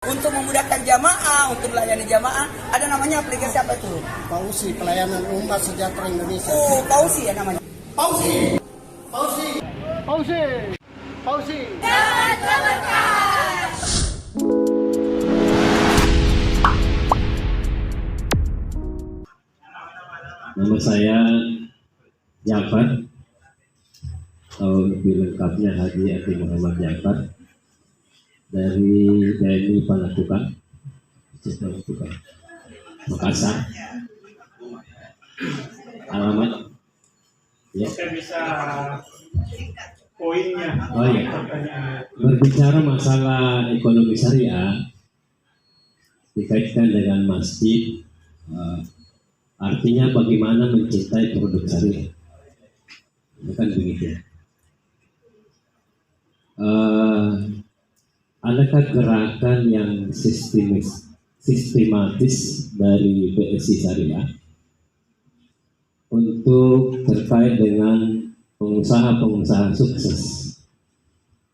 Untuk memudahkan jamaah, untuk melayani jamaah, ada namanya aplikasi apa itu? Pausi, Pelayanan Umat Sejahtera Indonesia. Oh, Pausi ya namanya. Pausi. Pausi. Pausi. Pausi. Nama saya Jafar, atau lebih lengkapnya Haji Ati Muhammad Jafar, dari DNI Panakukang, Makassar. Alamat ya. Saya bisa poinnya. Oh iya. Berbicara masalah ekonomi syariah dikaitkan dengan masjid, artinya bagaimana mencintai produk syariah, bukan begitu? Adakah gerakan yang sistematis dari BSI Syariah untuk terkait dengan pengusaha-pengusaha sukses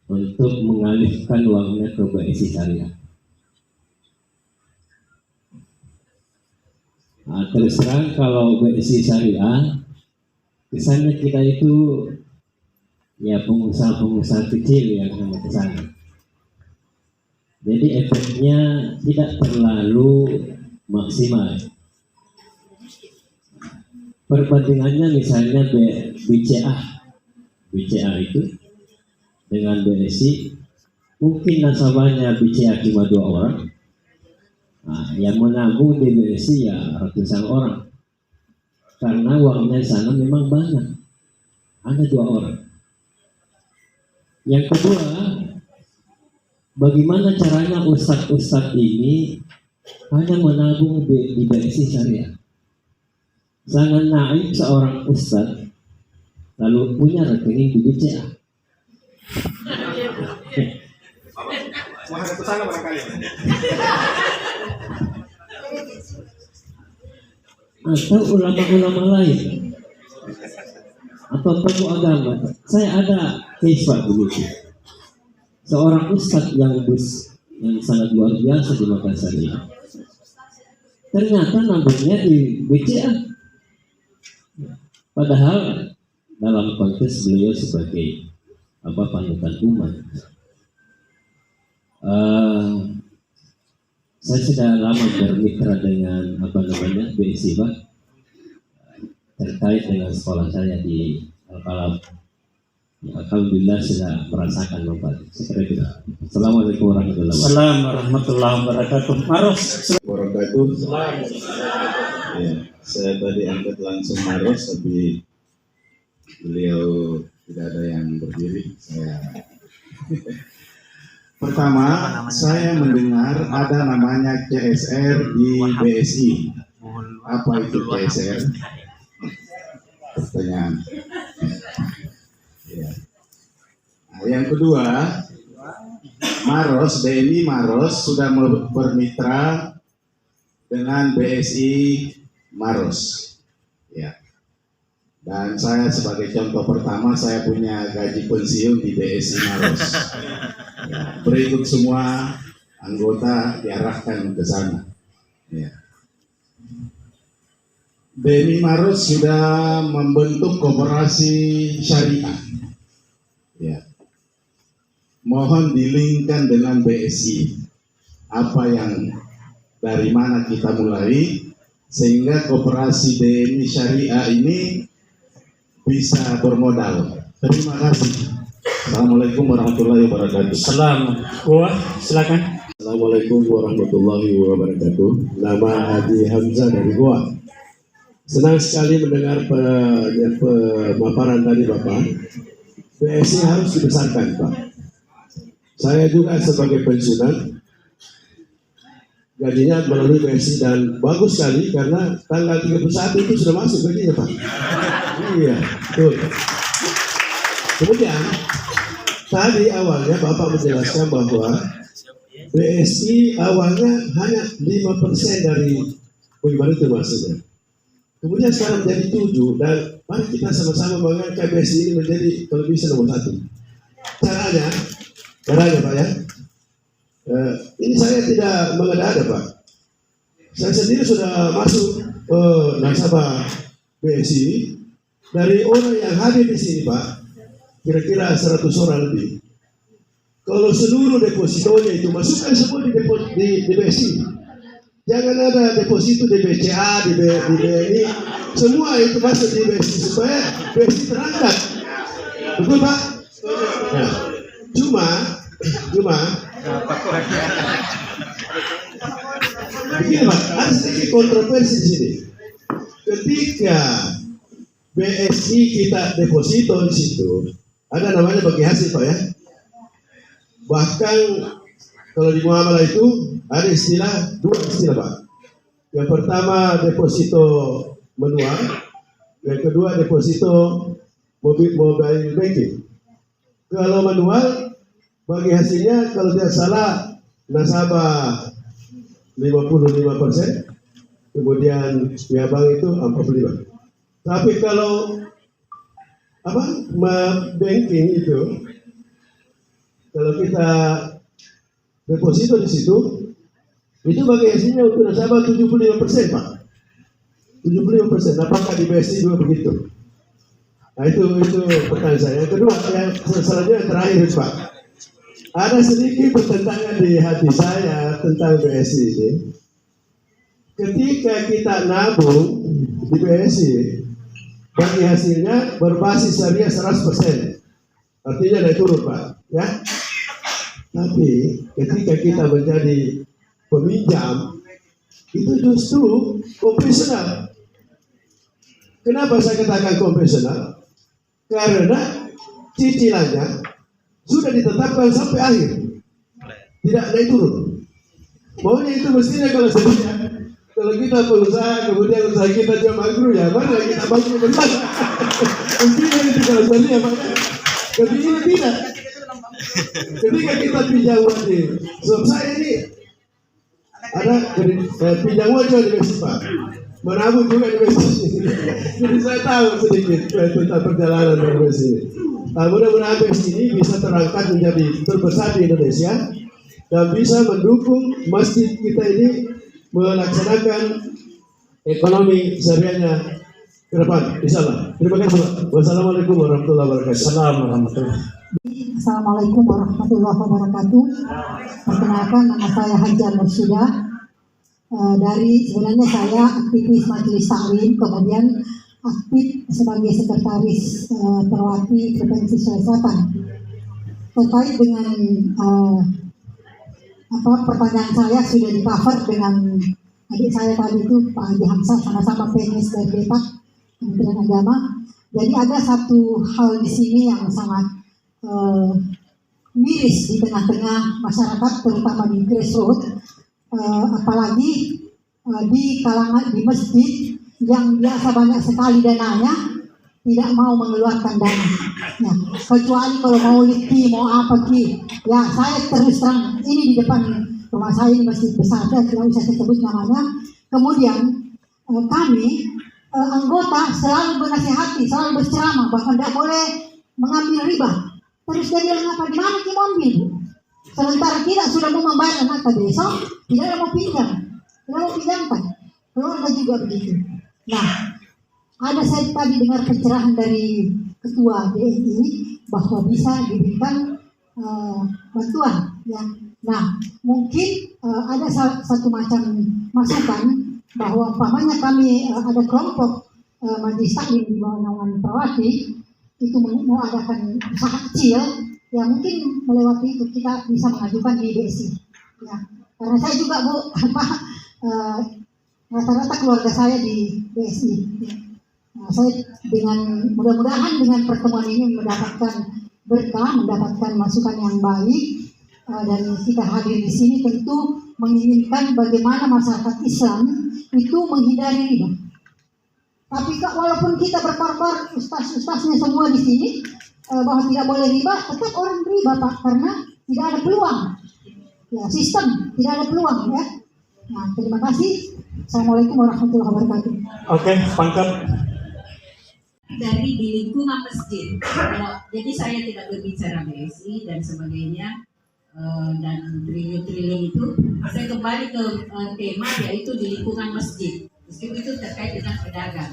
untuk mengalihkan uangnya ke BSI Syariah? Nah, terus terang kalau BSI Syariah, kesannya kita itu ya pengusaha-pengusaha kecil yang sama ke sana. Jadi efeknya tidak terlalu maksimal. Perbandingannya misalnya BCA itu dengan BSI, mungkin nasabahnya BCA cuma 2 orang. Nah, yang menabung di BSI ya ratusan orang. Karena uangnya di sana memang banyak. Ada 2 orang. Yang kedua, bagaimana caranya ustadz-ustadz ini hanya menabung di BSI Syariah? Sangat naif seorang ustadz lalu punya rekening di BCA. Menghadap ke sana barangkali. Atau ulama-ulama lain atau tokoh agama. Saya ada case Pak begitu. Seorang ustadz yang sangat luar biasa di Makassar ini, ternyata nabungnya di BCA. Padahal dalam konteks beliau sebagai panutan umat. Saya sudah lama bermitra dengan BSI Pak, terkait dengan sekolah saya di Al-Qalam. Alhamdulillah sudah merasakan manfaat. Seperti itu. Assalamualaikum warahmatullahi wabarakatuh. Assalamualaikum warahmatullahi wabarakatuh. Maros. Ya, saya tadi angkat langsung Maros, tapi beliau tidak ada yang berdiri. Pertama, saya mendengar ada namanya CSR di BSI. Apa itu CSR? Pertanyaan. Ya. Nah, yang kedua, DNI Maros sudah bermitra dengan BSI Maros. Ya. Dan saya sebagai contoh pertama, saya punya gaji pensiun di BSI Maros. Ya. Berikut semua anggota diarahkan ke sana. Ya. BNI Maros sudah membentuk koperasi syariah. Ya. Mohon dilingkan dengan BSI. Apa yang dari mana kita mulai sehingga koperasi BNI Syariah ini bisa bermodal. Terima kasih. Assalamualaikum warahmatullahi wabarakatuh. Silakan. Assalamualaikum warahmatullahi wabarakatuh. Nama Haji Hamzah dari Goa. Senang sekali mendengar pemaparan tadi Bapak. BSI harus dibesarkan Pak. Saya juga sebagai pensiunan gajinya melalui BSI dan bagus sekali karena tanggal 31 itu sudah masuk gajinya Pak. Iya, betul. Kemudian tadi awalnya Bapak menjelaskan bahwa BSI awalnya hanya 5% dari bagaimana itu maksudnya. Kemudian sekarang menjadi 7 dan mari kita sama-sama mengangkat BSI ini menjadi televisi nomor 1. Caranya Pak ya. Ini saya tidak mengada-ada Pak. Saya sendiri sudah masuk nasabah BSI. Dari orang yang hadir di sini Pak, kira-kira 100 orang lebih. Kalau seluruh depositonya itu masukkan semua di BSI. Jangan ada deposito di BCA, di BNI, semua itu masuk di BSI supaya BSI terangkat. Betul Pak? Nah, cuma begini Pak, ada sedikit kontroversi di sini. Ketika BSI kita deposito di situ, ada namanya bagi hasil Pak ya. Bahkan kalau di muamalah itu ada dua istilah Pak. Yang pertama deposito manual, yang kedua deposito mobile banking. Kalau manual bagi hasilnya kalau tidak salah nasabah 55%, kemudian pihak bank itu 45%. Tapi kalau banking itu, kalau kita deposito di situ, itu bagi hasilnya untuk nasabah 75% Pak. 75%. Apakah di BSI juga begitu? Nah itu pertanyaan saya. Yang kedua, yang selanjutnya terakhir Pak. Ada sedikit pertentangan di hati saya tentang BSI ini. Ketika kita nabung di BSI, bagi hasilnya berbasis syariah 100%. Artinya naik turun Pak. Ya. Tapi ketika kita menjadi peminjam, itu justru konvensional. Kenapa saya katakan konvensional? Karena cicilannya sudah ditetapkan sampai akhir, tidak naik turun. Maunya itu mestinya kalau kita pengusaha, kemudian usaha kita jual bangkrut ya, mana kita bangkrut benar? Mestinya itu kalau sebenarnya Pak. Tapi ini tidak. Ketika kita pinjam uang di, sebab saya ini ada pinjam uang juga di BSI Pak, menabung juga di BSI. Jadi saya tahu sedikit tentang perjalanan dari BSI ini. Mudah-mudahan BSI ini bisa terangkat menjadi terbesar di Indonesia dan bisa mendukung masjid kita ini melaksanakan ekonomi syariahnya ke depan. Insyaallah. Terima kasih Pak. Wassalamualaikum warahmatullahi wabarakatuh. Assalamualaikum warahmatullahi wabarakatuh. Perkenalkan, nama saya Hajar Mursyida. Sebenarnya saya aktivis Majelis Taklim, kemudian aktif sebagai sekretaris Perwati Provinsi Sulawesi Selatan. Terkait dengan pertanyaan saya sudah di-cover dengan adik saya tadi itu Pak Haji Hamzah, sama-sama PNS dari BEPAK, Kementerian Agama. Jadi ada satu hal di sini yang sangat miris di tengah-tengah masyarakat, terutama di grassroots, apalagi di kalangan di masjid yang biasa banyak sekali dananya tidak mau mengeluarkan dana. Ya, kecuali kalau mau liti, mau apa ki. Ya, saya terus terang ini di depan rumah saya di masjid besar, saya tidak usah sebut namanya. Kemudian kami anggota selalu bernasihati, selalu berceramah bahwa tidak boleh mengambil riba. Terus dia bilang apa? Di mana kita ambil? Sementara kita sudah mau membayar maka besok tidak mau pinjam, tidak mau pinjamkan. Keluarga juga begitu. Nah, ada saya tadi dengar pencerahan dari Ketua BNI bahwa bisa diberikan bantuan. Ya. Nah, mungkin ada satu macam masukan bahwa umpamanya kami ada kelompok Majelis Taklim di bawah naungan Perwati itu mau adakan usaha kecil, ya mungkin melewati itu kita bisa mengajukan di BSI. Ya, karena saya juga rata-rata keluarga saya di BSI. Ya. Nah, saya mudah-mudahan dengan pertemuan ini mendapatkan berkah, mendapatkan masukan yang baik, dan kita hadir di sini tentu menginginkan bagaimana masyarakat Islam itu menghindari riba. Tapi walaupun kita berkorban ustaz-ustaznya semua di sini bahwa tidak boleh riba, tetap orang riba Pak, karena tidak ada peluang. Ya, sistem tidak ada peluang ya. Nah, terima kasih. Assalamualaikum warahmatullahi wabarakatuh. Oke, pangkat. Dari di lingkungan masjid. Jadi saya tidak berbicara BSI dan sebagainya. dan triliun-triliun itu, saya kembali ke tema yaitu di lingkungan masjid. Meskipun itu terkait dengan pedagang.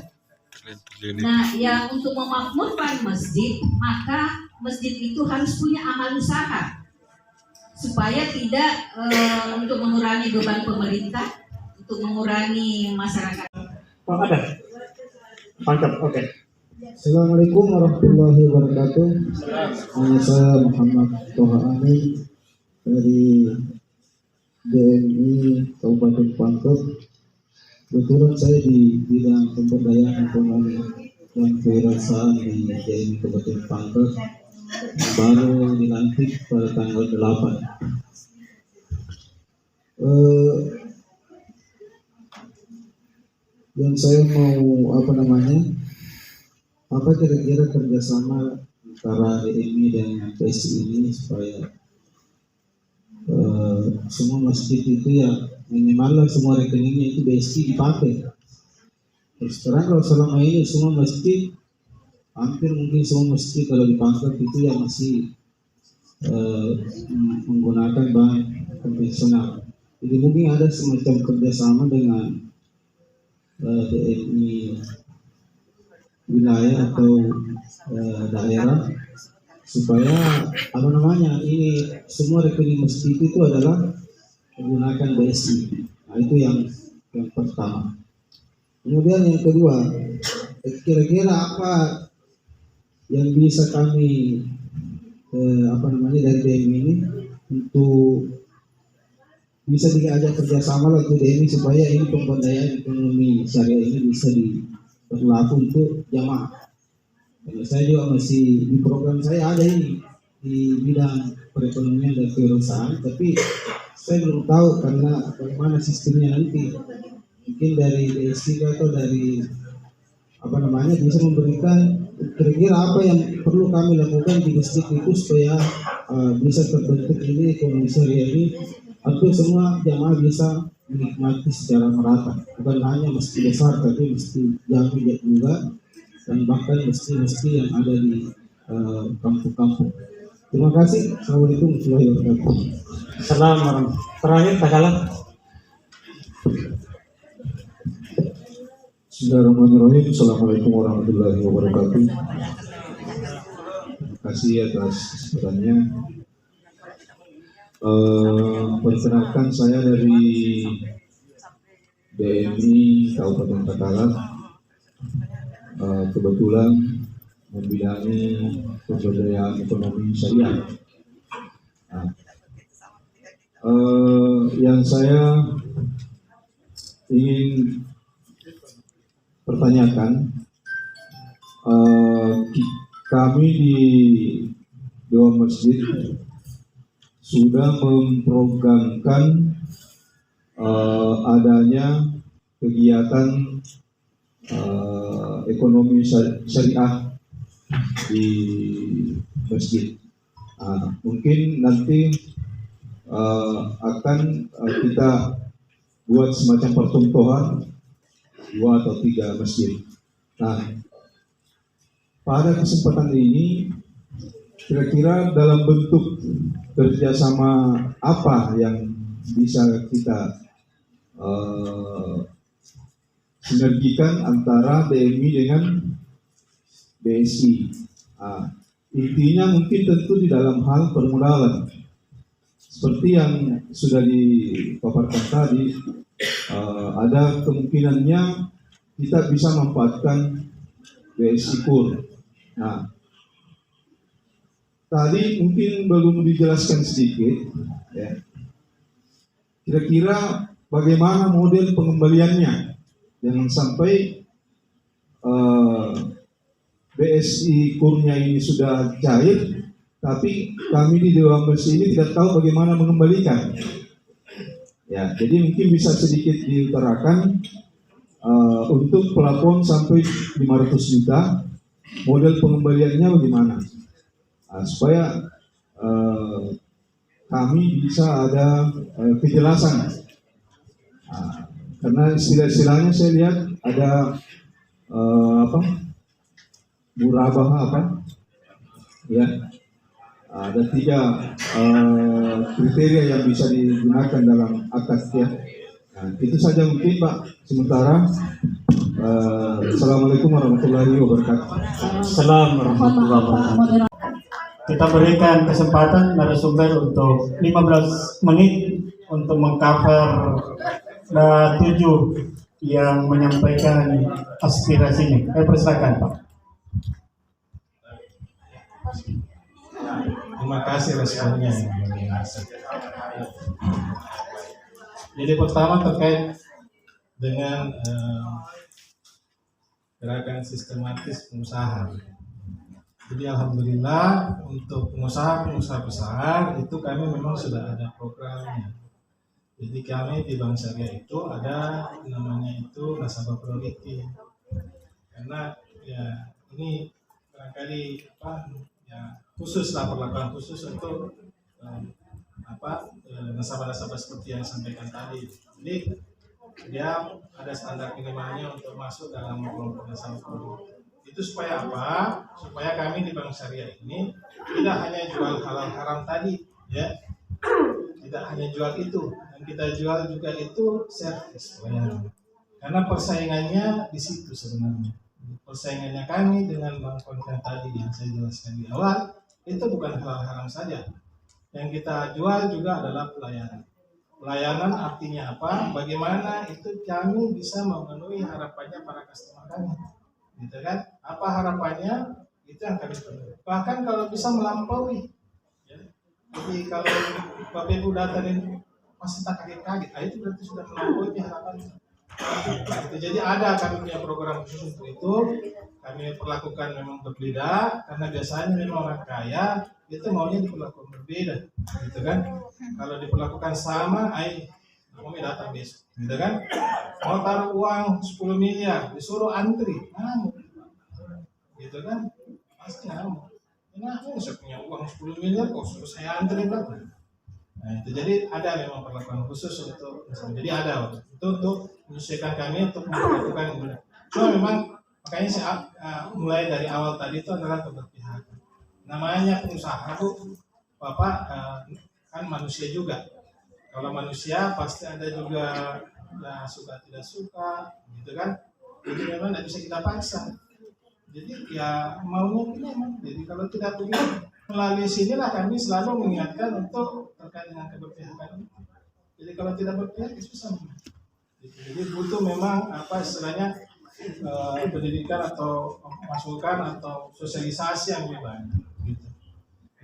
Nah, yang untuk memakmurkan masjid, maka masjid itu harus punya amal usaha supaya tidak untuk mengurangi beban pemerintah, untuk mengurangi masyarakat. Pak ada? Mantap, oke. Assalamualaikum warahmatullahi wabarakatuh. Nama saya Muhammad Toha Amin dari DMI Kabupaten Pangkep. Kebetulan saya di bidang pemberdayaan ekonomi dan kewirausahaan di DMI Kabupaten Pangkep, baru dilantik pada tanggal 8. Yang saya mau apa kira-kira kerjasama antara DMI dan PSI ini supaya semua masjid itu ya minimal semua rekeningnya itu BSI dipakai. Terus terang kalau selama ini semua masjid, hampir mungkin semua masjid kalau di Pangkep itu ya masih menggunakan bank konvensional. Jadi mungkin ada semacam kerjasama dengan DMI wilayah atau daerah supaya ini semua rekening masjid itu adalah menggunakan BSI. Nah, itu yang pertama. Kemudian yang kedua, kira-kira apa yang bisa kami dari DMI ini untuk bisa diajak kerjasama lagi DMI supaya ini pemberdayaan ekonomi syariah ini bisa berlaku untuk jamaah. Karena saya juga masih di program saya ada ini di bidang perekonomian dan kewirausahaan, tapi saya belum tahu karena bagaimana sistemnya nanti. Mungkin dari DSI atau dari bisa memberikan kira-kira apa yang perlu kami lakukan di masjid itu supaya bisa terbentuk ini ekonomi syariah ini, atau semua jamaah bisa menikmati secara merata, bukan hanya masjid besar tapi masjid jami juga dan bahkan masjid-masjid yang ada di kampung-kampung. Terima kasih. Assalamualaikum warahmatullahi wabarakatuh. Assalamualaikum. Terakhir Tagala. Bismillahirrahmanirrahim. Assalamualaikum warahmatullahi wabarakatuh. Terima kasih atas kesempatannya. Perkenalkan, saya dari DMI Kabupaten Takalar, kebetulan membidangi pemberdayaan ekonomi syariah. Nah, yang saya ingin pertanyakan, kami di Dewan Masjid sudah memprogramkan adanya kegiatan ekonomi syariah di masjid. Mungkin nanti akan kita buat semacam percontohan 2 atau 3 masjid. Nah, pada kesempatan ini kira-kira dalam bentuk kerjasama apa yang bisa kita sinergikan antara DMI dengan BSI. Intinya mungkin tentu di dalam hal permodalan. Seperti yang sudah dipaparkan tadi, ada kemungkinannya kita bisa memanfaatkan BSI KUR. Nah, tadi mungkin belum dijelaskan sedikit, ya. Kira-kira bagaimana model pengembaliannya? Jangan sampai BSI KUR-nya ini sudah cair, tapi kami di Dewan Masjid ini tidak tahu bagaimana mengembalikan. Ya, jadi mungkin bisa sedikit diutarakan untuk plafon sampai 500 juta, model pengembaliannya bagaimana? Supaya kami bisa ada kejelasan. Karena istilah-istilahnya saya lihat ada murabah ya, Ada 3 kriteria yang bisa digunakan dalam akad ya. Nah, itu saja mungkin Pak sementara. Assalamualaikum warahmatullahi wabarakatuh. Assalamualaikum warahmatullahi wabarakatuh. Kita berikan kesempatan narasumber untuk 15 menit untuk mengcover 7 yang menyampaikan aspirasinya. Persilakan Pak. Terima kasih responnya. Jadi pertama terkait dengan gerakan sistematis pengusaha. Jadi alhamdulillah untuk pengusaha-pengusaha besar itu kami memang sudah ada programnya. Jadi kami di Bank Syariah itu ada namanya itu nasabah priority. Karena ya ini barangkali khususlah perlakuan khusus untuk nasabah-nasabah seperti yang disampaikan tadi. Jadi dia ada standar minimalnya untuk masuk dalam kelompok nasabah priority. Itu supaya apa? Supaya kami di Bank Syariah ini tidak hanya jual halal haram tadi, ya. Tidak hanya jual itu, yang kita jual juga itu servis pelayanan. Karena persaingannya di situ sebenarnya. Persaingannya kami dengan bank konten tadi yang saya jelaskan di awal itu bukan halal haram saja. Yang kita jual juga adalah pelayanan. Pelayanan artinya apa? Bagaimana itu kami bisa memenuhi harapannya para customer kami. Gitu kan? Apa harapannya? Itu yang kami penuhi. Bahkan kalau bisa melampaui. Ya. Jadi kalau Bapak Ibu datangin pasti tak kaget-kaget, itu berarti sudah melampaui harapannya. Gitu. Jadi ada kami punya program khusus untuk itu. Kami perlakukan memang berbeda karena biasanya memang orang kaya itu maunya diperlakukan berbeda, gitu kan? Kalau diperlakukan sama, kamu datang besok, gitu kan? Mau taruh uang 10 miliar, disuruh antri, gitu kan? Pasti ngamuk. Kenapa saya punya uang 10 miliar kok suruh saya antri berapa? Nah itu jadi ada memang perlakuan khusus untuk, jadi ada itu untuk menyesuaikan kami untuk melakukan itu. Cuma memang makanya saya mulai dari awal tadi itu adalah keberpihakan. Namanya pengusaha Bu, Bapak kan manusia juga. Kalau manusia pasti ada juga ya, suka tidak suka, gitu kan? Jadi memang tidak bisa kita paksa. Jadi ya maunya gini. Jadi kalau tidak begini, melalui sinilah kami selalu mengingatkan untuk terkait dengan keberpihakan. Jadi kalau tidak berpihak itu susah. Jadi butuh memang apa istilahnya pendidikan atau masukan atau sosialisasi yang lebih banyak. Gitu.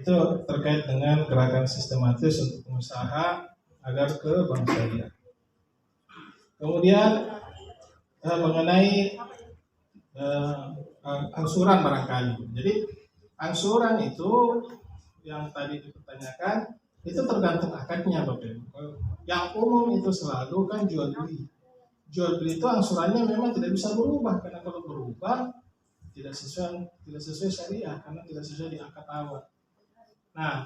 Itu terkait dengan gerakan sistematis untuk pengusaha agar ke Bank Syariah. Kemudian mengenai angsuran barangkali. Jadi angsuran itu yang tadi dipertanyakan itu tergantung akadnya Bapak Ibu. Yang umum itu selalu kan jual beli. Jual beli itu angsurannya memang tidak bisa berubah karena kalau berubah tidak sesuai syariah karena tidak sesuai di akad awal. Nah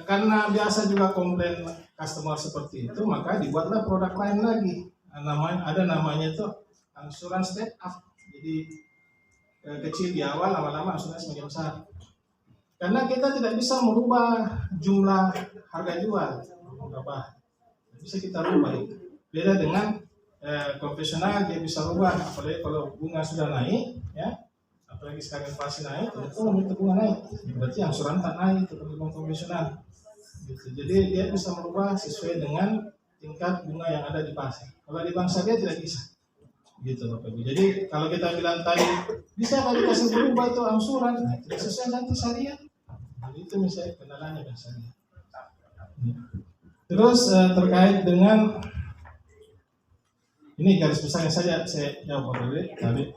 karena biasa juga komplain customer seperti itu maka dibuatlah produk lain lagi. Ada namanya itu angsuran step up. Jadi kecil di awal lama-lama angsuran semakin besar. Karena kita tidak bisa merubah jumlah harga jual berapa. Bisa kita rubah itu. Beda dengan konvensional dia bisa rubah, apalagi kalau bunga sudah naik, ya, apalagi sekarang inflasi naik, itu bunga naik, berarti angsuran tak naik itu bank konvensional. Gitu. Jadi dia bisa merubah sesuai dengan tingkat bunga yang ada di pasar. Kalau di bank syariah tidak bisa, gitu Bapak Ibu. Jadi kalau kita bilang tadi bisa kalau kasih berubah itu angsuran, tidak sesuai nanti syariah. Jadi itu misalnya kendalanya bank syariah. Terus terkait dengan ini garis besarnya saja saya jawab tadi.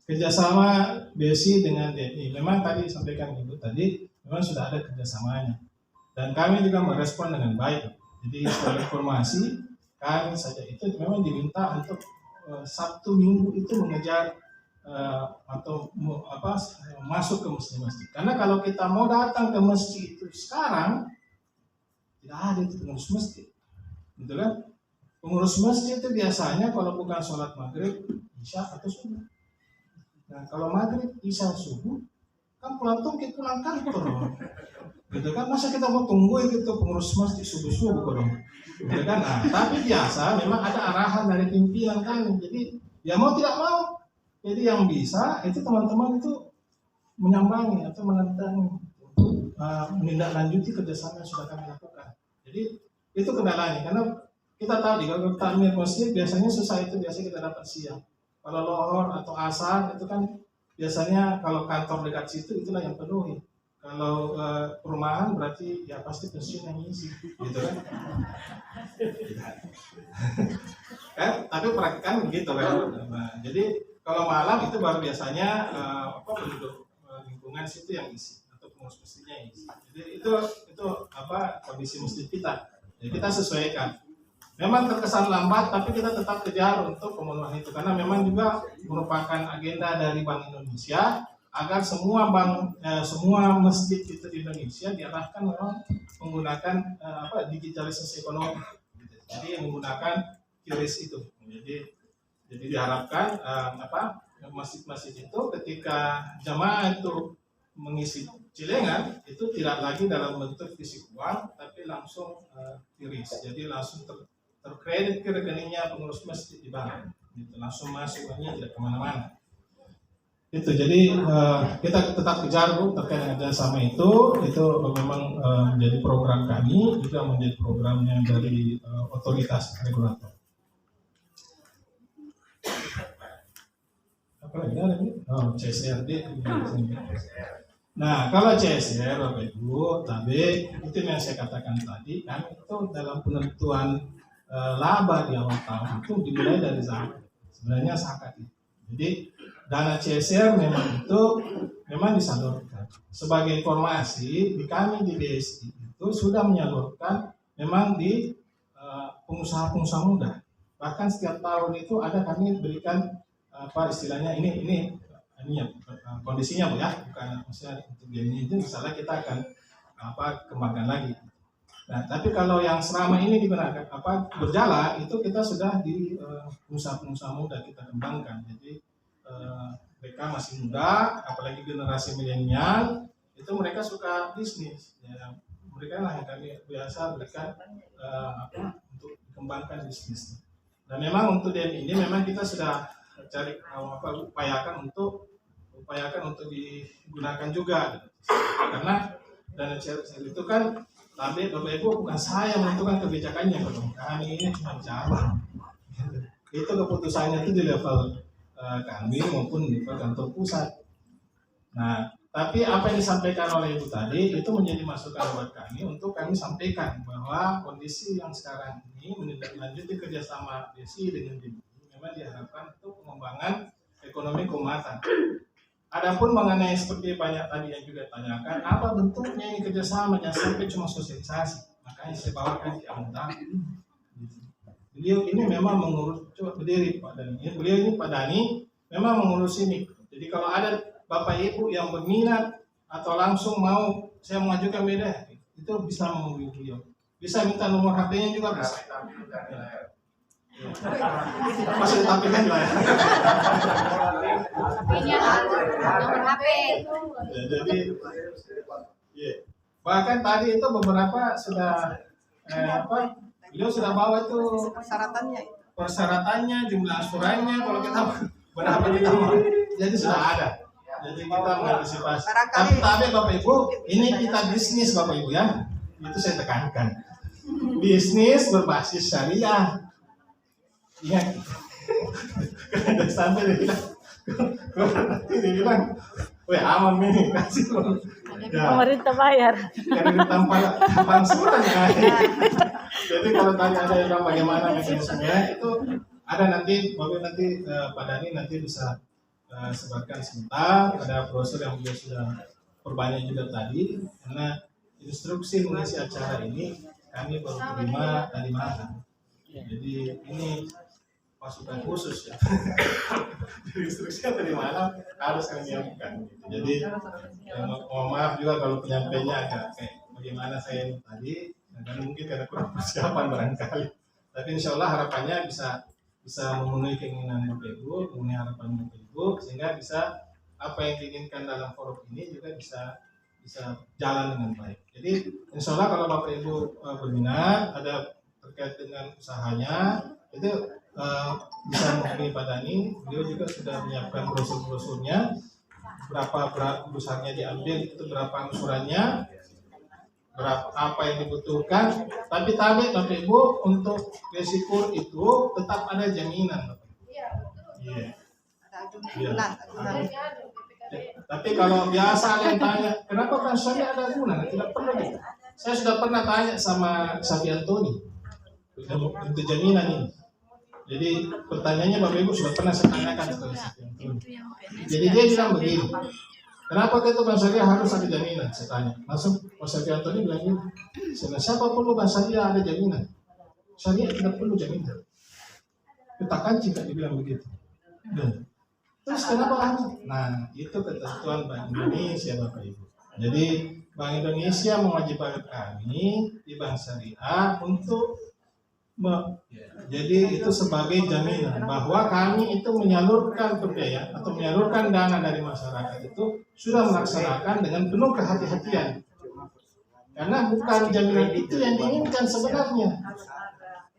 Kerjasama BSI dengan DNI. Memang tadi sampaikan Ibu tadi, memang sudah ada kerjasamanya. Dan kami juga merespon dengan baik. Jadi setelah informasi, kami saja itu memang diminta untuk Sabtu Minggu itu mengejar atau masuk ke masjid-masjid. Karena kalau kita mau datang ke masjid itu sekarang, tidak ada itu pengurus masjid. Gitu kan? Pengurus masjid itu biasanya kalau bukan sholat maghrib, isya atau subuh. Nah kalau maghrib, isya, subuh, kan pulang tungkit pulang kantor, gitu kan, masa kita mau tungguin gitu pengurus masjid subuh-subuh dong, gitu kan. Nah, tapi biasa memang ada arahan dari pimpinan kami, jadi ya mau tidak mau, jadi yang bisa itu teman-teman itu menyambangi atau menandatangani untuk menindaklanjuti kerjasama yang sudah kami lakukan. Jadi itu kendalanya, karena kita tahu di kalau takmir masjid biasanya susah itu biasanya kita dapat siang. Kalau lohor atau asar itu kan biasanya kalau kantor dekat situ itulah yang penuhi. Kalau perumahan berarti ya pasti pensiun yang isi, gitu kan? Kan? Tapi praktikan begitu kan. Nah, jadi kalau malam itu baru biasanya penduduk lingkungan situ yang isi atau pengurus masjidnya yang isi. Jadi itu kondisi masjid kita. Jadi kita sesuaikan. Memang terkesan lambat, tapi kita tetap kejar untuk pemenuhan itu karena memang juga merupakan agenda dari Bank Indonesia agar semua masjid kita di Indonesia diarahkan memang menggunakan digitalisasi ekonomi. Jadi menggunakan QRIS itu. Jadi diharapkan masjid-masjid itu ketika jamaah itu mengisi cilengan itu tidak lagi dalam bentuk fisik uang, tapi langsung QRIS. Jadi langsung terkredit ke rekeningnya pengurus masjid di bank, gitu. Langsung masuk uangnya tidak kemana-mana. Itu jadi kita tetap kejar Bu terkait dengan kerjasama itu memang menjadi program kami, juga menjadi programnya dari otoritas regulator. Apa lagi ada nih? Oh, CSRD. Nah, kalau CSR Bapak Ibu, tapi itu yang saya katakan tadi, kan itu dalam penentuan laba di awal tahun itu dimulai dari zakat. Sebenarnya zakat itu. Jadi dana CSR memang disalurkan. Sebagai informasi, di kami di BSI itu sudah menyalurkan memang di pengusaha-pengusaha muda. Bahkan setiap tahun itu ada kami berikan istilahnya ini ya, kondisinya Bu ya, bukan maksudnya untuk ini itu misalnya kita akan kembangkan lagi. Nah, tapi kalau yang selama ini digunakan berjalan itu kita sudah di pengusaha-pengusaha muda kita kembangkan. Jadi mereka masih muda, apalagi generasi milenial itu mereka suka bisnis. Ya, mereka lah yang kami biasa berikan untuk kembangkan bisnis. Dan memang untuk DM ini memang kita sudah cari upayakan untuk digunakan juga, karena dana CSR itu kan tapi Bapak Ibu bukan saya menentukan kebijakannya, kami ini cuma cabang. Itu keputusannya itu di level kami maupun di level kantor pusat. Nah, tapi apa yang disampaikan oleh Ibu tadi itu menjadi masukan buat kami untuk kami sampaikan bahwa kondisi yang sekarang ini menindaklanjuti kerjasama BSI dengan BNI memang diharapkan untuk pengembangan ekonomi keumatan. Adapun mengenai seperti banyak tadi yang juga tanyakan, apa bentuknya ini kerjasama, jangan sampai cuma sosialisasi. Makanya saya bawakan di anggota. Beliau ini memang mengurus, coba berdiri Pak Dani. Beliau ini Pak Dani memang mengurus ini. Jadi kalau ada Bapak Ibu yang berminat atau langsung mau saya mengajukan beda, itu bisa menghubungi beliau. Bisa minta nomor HP-nya juga bisa. Masih ditampilkan lah ya. Nomor HP. Jadi, bahkan tadi itu beberapa sudah beliau sudah bawa itu persyaratannya, jumlah asurannya, kalau kita berapa kita mau, jadi sudah ada. Jadi kita mengantisipasi. Tapi Bapak Ibu, ini kita bisnis Bapak Ibu ya, itu saya tekankan. Bisnis berbasis syariah. Ingat, kalau sampai dia bilang, weh aman ini kasih loh. Ya. Pemerintah bayar. Yang tampang surat ya. Jadi kalau tanya ada yang bagaimana mekanismenya itu ada nanti, Pak Dani nanti bisa sebarkan sebentar. Ada brosur yang beliau sudah perbanyak juga tadi, karena instruksi mengisi acara ini kami baru terima tadi malam. Jadi ini pasukan khusus ya. Jadi instruksinya tadi malam harus kami lakukan. Jadi mohon maaf juga kalau penyampainya agak kayak bagaimana saya tadi, dan mungkin karena kurang persiapan barangkali. Tapi insya Allah harapannya bisa memenuhi keinginan Bapak Ibu, memenuhi harapan Bapak Ibu, sehingga bisa apa yang diinginkan dalam forum ini juga bisa jalan dengan baik. Jadi insya Allah kalau Bapak Ibu berminat ada terkait dengan usahanya itu bisa menghubungi Pak Dani. Beliau juga sudah menyiapkan brosur-brosurnya, berapa besarnya diambil, itu berapa angsurannya, berapa apa yang dibutuhkan. Tapi Bapak Ibu untuk risiko itu tetap ada jaminan, Bapak. Iya. Tapi kalau biasa ada yang tanya, kenapa Bang Syari ada guna? Tidak perlu gitu. Saya sudah pernah tanya sama Safi Antoni untuk jaminan ini. Jadi pertanyaannya Bapak Ibu sudah pernah saya tanyakan kepada Safi Antoni. Jadi dia bilang begini, kenapa itu Bang Syari harus ada jaminan? Saya tanya. Langsung Pak Safi Antoni bilang gini, siapa perlu Bang Syari ada jaminan? Syariah tidak perlu jaminan. Kita kan jika dibilang begitu. Terus kenapa harus? Nah, itu ketentuan Bank Indonesia, Bapak Ibu. Jadi Bank Indonesia mewajibkan kami di Bank Syariah untuk jadi itu sebagai jaminan bahwa kami itu menyalurkan pembiayaan atau menyalurkan dana dari masyarakat itu sudah melaksanakan dengan penuh kehati-hatian. Karena bukan jaminan itu yang diinginkan sebenarnya.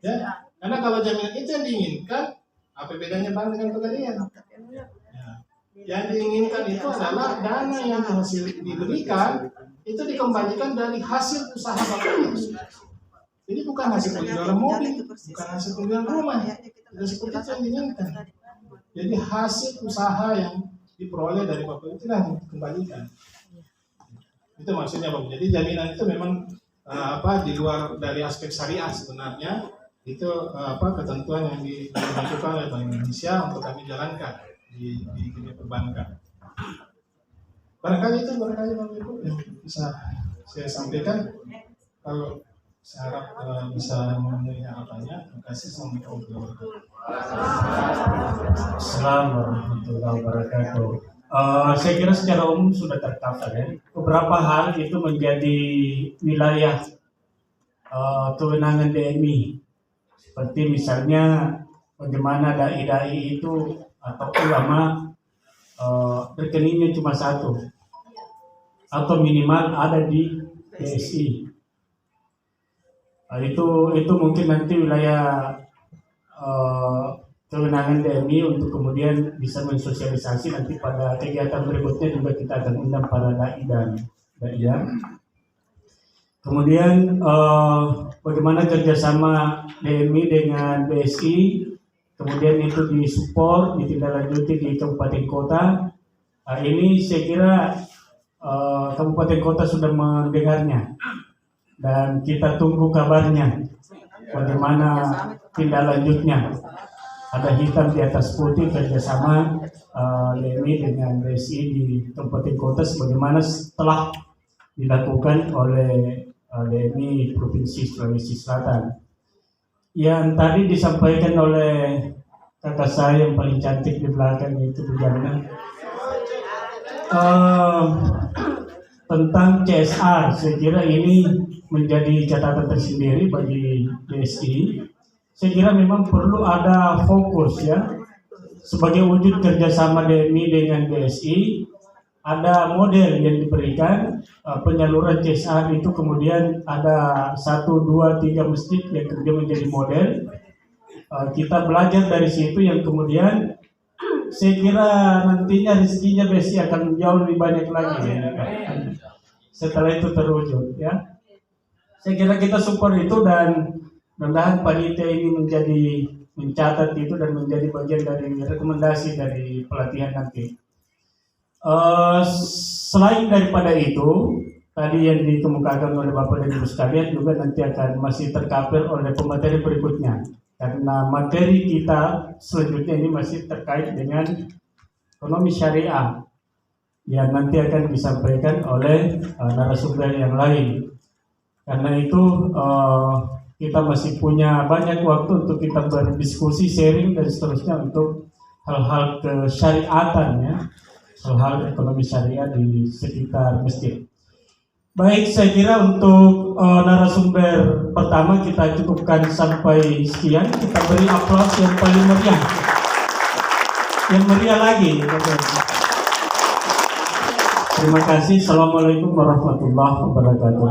Ya, karena kalau jaminan itu yang diinginkan, apa bedanya bank dengan pegadaian? Ya. Yang diinginkan itu adalah dana yang hasil diberikan itu dikembalikan dari hasil usaha Bapak. Jadi bukan hasil penjualan mobil, bukan hasil penjualan rumah. Tidak seperti itu yang diinginkan. Jadi hasil usaha yang diperoleh dari Bapak itu yang dikembalikan. Itu maksudnya Bapak. Jadi jaminan itu memang di luar dari aspek syariah sebenarnya. Itu ketentuan yang dilakukan oleh Bank Indonesia untuk kami jalankan di dunia perbankan. Barangkali Bapak Ibu yang bisa saya sampaikan. Kalau saya harap bisa memenuhi harapannya. Terima kasih. Assalamualaikum warahmatullahi wabarakatuh. Saya kira secara umum sudah tercover ya. Beberapa hal itu menjadi wilayah kewenangan DMI. Seperti misalnya bagaimana dai-dai itu atau ulama rekeningnya cuma satu atau minimal ada di BSI. Itu mungkin nanti wilayah kewenangan DMI untuk kemudian bisa mensosialisasi nanti pada kegiatan berikutnya juga kita akan undang para dai dan daiyah. Kemudian bagaimana kerjasama DMI dengan BSI, kemudian itu disupport, ditindaklanjuti di kabupaten kota. Ini saya kira kabupaten kota sudah mendengarnya dan kita tunggu kabarnya bagaimana tindak lanjutnya. Ada hitam di atas putih kerjasama DMI dengan BSI di kabupaten kota sebagaimana setelah dilakukan oleh DMI Provinsi Sulawesi Selatan. Yang tadi disampaikan oleh kakak saya yang paling cantik di belakang itu Bujana tentang CSR, saya kira ini menjadi catatan tersendiri bagi BSI. Saya kira memang perlu ada fokus ya sebagai wujud kerjasama DMI dengan BSI. Ada model yang diberikan penyaluran CSR itu, kemudian ada 1, 2, 3 masjid yang kemudian menjadi model. Kita belajar dari situ yang kemudian saya kira nantinya rezekinya BSI akan jauh lebih banyak lagi ya, setelah itu terwujud ya. Saya kira kita support itu dan mudah-mudahan panitia ini menjadi mencatat itu dan menjadi bagian dari rekomendasi dari pelatihan nanti. Selain daripada itu, tadi yang dikemukakan oleh Bapak dan Ibu sekalian juga nanti akan masih tercover oleh pemateri berikutnya. Karena materi kita selanjutnya ini masih terkait dengan ekonomi syariah yang nanti akan disampaikan oleh narasumber yang lain. Karena itu kita masih punya banyak waktu untuk kita berdiskusi, sharing dan seterusnya untuk hal-hal kesyariatan ya. Hal-hal ekonomi syariah di sekitar masjid. Baik, saya kira untuk narasumber pertama kita cukupkan sampai sekian. Kita beri aplaus yang paling meriah. Yang meriah lagi. Terima kasih. Assalamualaikum warahmatullahi wabarakatuh.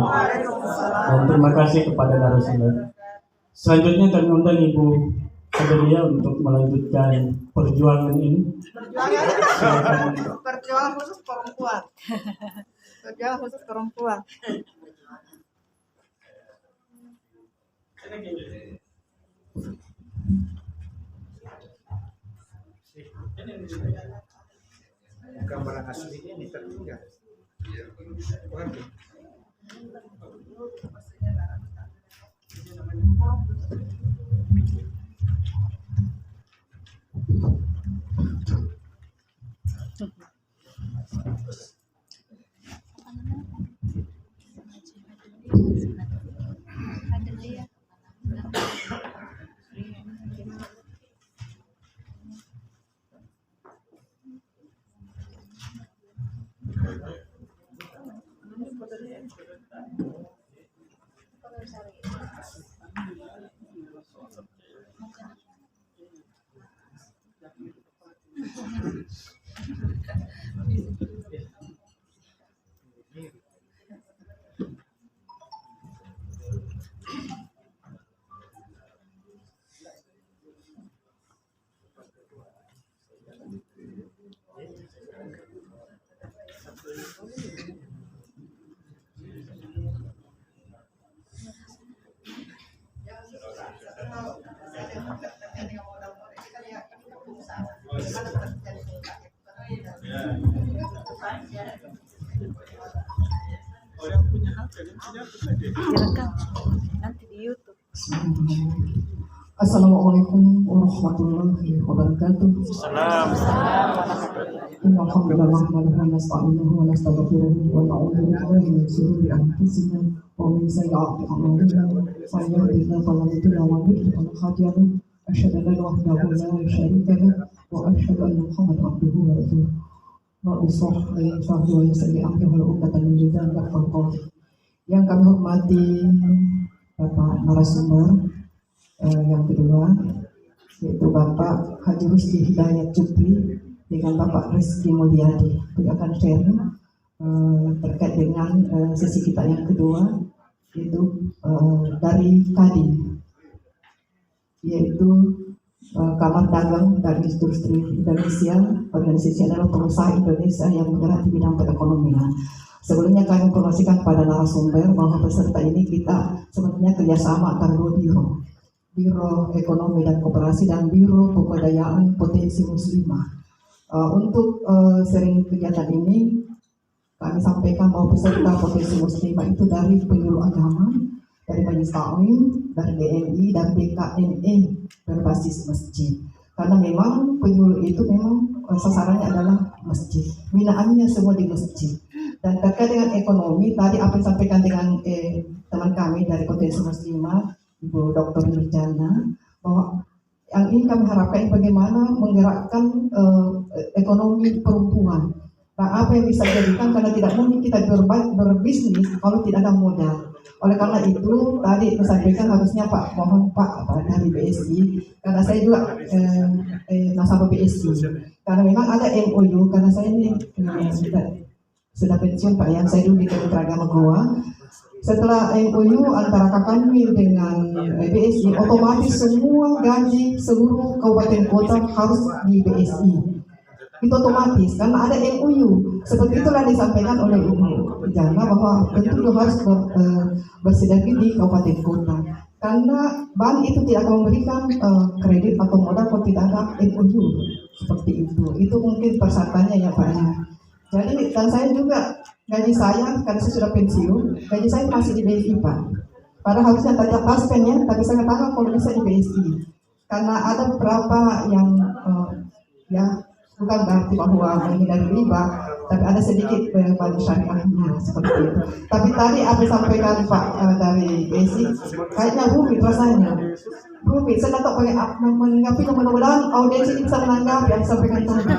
Dan terima kasih kepada narasumber. Selanjutnya kami undang Ibu Adelia untuk melanjutkan perjuangan ini. Perjuangan khusus perempuan. Perjuangan khusus perempuan. Gambaran aslinya ini tertinggal. Nanti di YouTube. Assalamualaikum warahmatullahi wabarakatuh. Alhamdulillah wa nasta'inuhu wa nastaghfiruhu wa na'udzu billahi min shururi anfusina wa min sayyi'ati a'malina. Man yahdihillahu fala mudilla lahu wa man yudlil fala hadiya lahu. Asyhadu an la ilaha illallah wa syarika lahu wa asyhadu anna Muhammadan abduhu wa rasuluh. Rabbi shrah li sadri wa yassir li amri wahlul 'uqdatam min lisani yafqahu qawli. Yang kami hormati Bapak narasumber yang kedua, yaitu Bapak Haji Rusdi Hidayat Jupri dengan Bapak Rizky Mulyadi. Beliau akan share terkait dengan sesi kita yang kedua, yaitu dari Kadin, yaitu Kamar Dagang dan Industri Indonesia. Organisasi adalah perusahaan Indonesia yang bergerak di bidang perekonomian. Sebelumnya kami informasikan kepada narasumber bahwa peserta ini kita sebenarnya kerjasama antara dua biro, Biro Ekonomi dan Koperasi dan Biro Pemberdayaan Potensi Muslimah. Untuk sering kegiatan ini kami sampaikan bahwa peserta potensi muslimah itu dari penyuluh agama, dari Majelis Taklim, dari DNI dan BKME berbasis masjid. Karena memang penyuluh itu memang sasarannya adalah masjid, binaannya semua di masjid. Dan terkait dengan ekonomi, tadi apa yang disampaikan dengan teman kami dari potensi muslimah, Ibu Dr. Nurjana, bahwa yang ini kami harapkan bagaimana menggerakkan ekonomi perempuan. Nah, apa yang bisa dijadikan, karena tidak mungkin kita berbisnis kalau tidak ada modal. Oleh karena itu, tadi disampaikan harusnya Pak, mohon Pak dari BSI, karena saya juga nasabah BSI. Karena memang ada MOU, karena saya ini sudah pensiun Pak, yang saya dulu di Kementerian Agama Goa. Setelah MOU antara Kakanwil dengan BSI, otomatis semua gaji seluruh kabupaten kota harus di BSI. Itu otomatis karena ada MOU. Seperti itulah disampaikan oleh Ibu Jana bahwa tentu harus bersinergi di kabupaten kota. Karena bank itu tidak akan memberikan kredit atau modal kalau tidak ada MOU seperti itu. Itu mungkin persyaratannya ya Pak. Jadi dan saya juga gaji saya karena saya sudah pensiun, gaji saya masih di BSI Pak. Padahal harusnya tadi pasken ya, tapi saya katakan kalau bisa di BSI. Karena ada beberapa yang ya bukan berarti bahwa menghindari riba, tapi ada sedikit balik syariahnya seperti itu. Tapi tadi apa disampaikan Pak dari BSI, kayaknya rumit rasanya. Rumit, saya tak tahu menanggapi, mudah-mudahan audiens ini bisa menanggapi yang disampaikan tadi.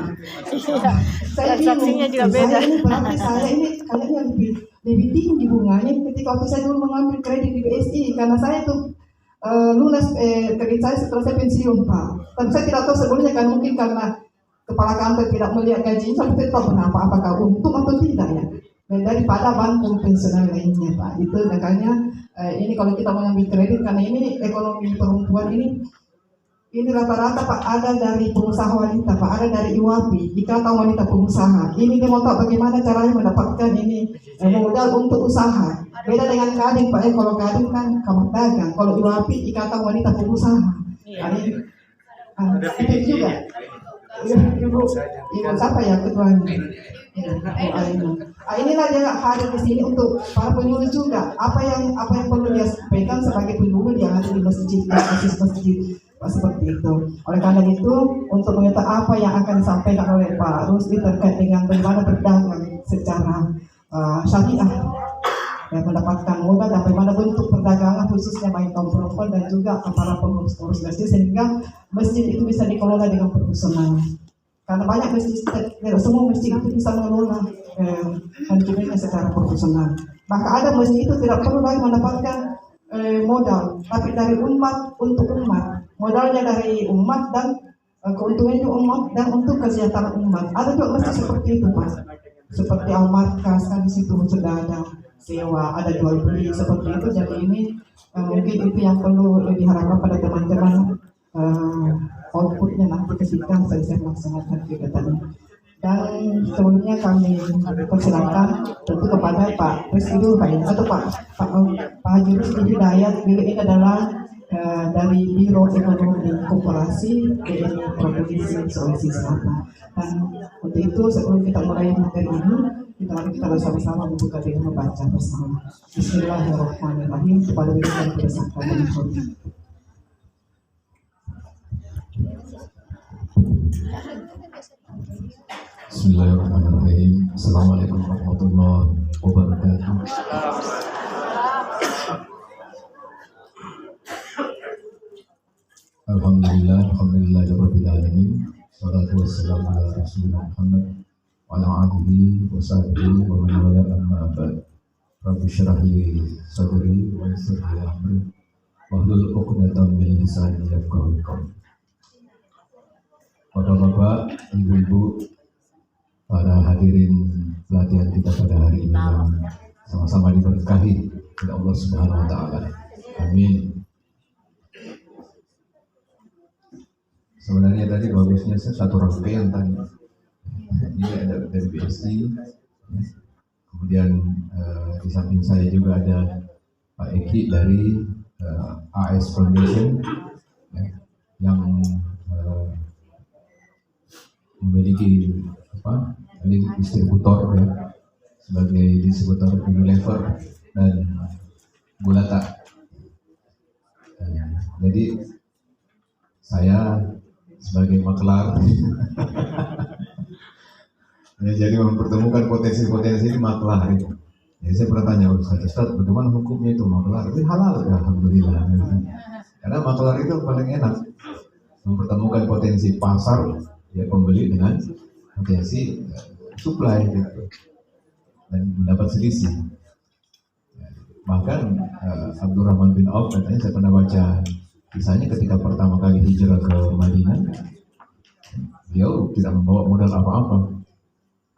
Saya saksinya juga beda. Berarti saya ini kayaknya lebih tinggi bunganya ketika waktu saya dulu mengambil kredit di BSI, karena saya tuh lunas kredit saya setelah saya pensiun Pak. Tapi saya tidak tahu sebelumnya kan mungkin karena kepala kantor tidak melihat gajinya sampai tetap kenapa, apakah untung atau tidak ya. Dan daripada bank konvensional lainnya Pak, itu makanya ini kalau kita mengambil kredit karena ini ekonomi perempuan ini rata-rata Pak ada dari pengusaha wanita Pak, ada dari IWAPI, Ikatan Wanita Pengusaha. Ini dia mau tahu bagaimana caranya mendapatkan ini modal untuk usaha. Beda dengan Kadin Pak, kalau Kadin kan kamar dagang, kalau IWAPI Ikatan Wanita Pengusaha. Itu juga. Ibu siapa ya ketuanya? Inilah dia hadir di sini untuk para penyuluh juga. Apa yang perlu dia sampaikan sebagai penyuluh yang ada di masjid, masjid seperti itu. Oleh karena itu, untuk mengetahui apa yang akan disampaikan oleh Pak Rusdi terkait dengan bagaimana berdagang secara syariah, dan mendapatkan modal dan bagaimana bentuk perdagangan khususnya bagi kaum perempuan dan juga para pengurus masjid sehingga masjid itu bisa dikelola dengan profesional. Karena banyak masjid, tidak semua masjid itu bisa mengelola manajemennya secara profesional. Maka ada masjid itu tidak perlu lagi mendapatkan modal, tapi dari umat untuk umat. Modalnya dari umat dan keuntungannya umat dan untuk kesejahteraan umat. Ada juga masjid seperti itu Pak. Seperti Al-Markas kan di situ sudah ada sewa, ada jual beli seperti itu. Jadi ini mungkin itu yang perlu diharapkan pada teman-teman outputnya nanti ketika saya melaksanakan kegiatan ini. Dan sebelumnya kami persilakan tentu kepada Pak Presiden Pak atau Pak Haji Rusdi Hidayat. Beliau ini adalah dari Biro Ekonomi Koperasi BNI Provinsi Sulawesi Selatan. Dan untuk itu sebelum kita mulai materi ini, kita bersama-sama membuka dengan membaca bersama. Bismillahirrahmanirrahim. Kepada yang bersama dengan hormat. Bismillahirrahmanirrahim. Assalamualaikum warahmatullahi wabarakatuh. Alhamdulillahirabbil alamin. Wassalatu wassalamu ala Rasulillah Muhammad wa ala alihi wa sahbihi wa man wala amma ba'd. Rabbi shrah li sadri wa yassir li amri wahlul 'uqdatam min lisani yafqahu qawli. Bapak-bapak, ibu-ibu, para hadirin pelatihan kita pada hari ini yang sama-sama diberkahi oleh Allah Subhanahu wa taala. Amin. Sebenarnya tadi bagusnya satu rangkaian tadi. Ini ada dari BSI, kemudian di samping saya juga ada Pak Eki dari AS Foundation yang memiliki link distributor sebagai distributor Unilever dan Bulata. Jadi saya sebagai maklar ya, jadi mempertemukan potensi-potensi ini maklar itu. Jadi saya pernah tanya Ustaz, bagaimana hukumnya itu maklar? Ini halal ya, alhamdulillah. Karena maklar itu paling enak mempertemukan potensi pasar ya pembeli dengan potensi supply gitu, dan mendapat selisih. Bahkan Abdurrahman bin Auf katanya, saya pernah baca kisahnya ketika pertama kali hijrah ke Madinah, beliau tidak membawa modal apa-apa.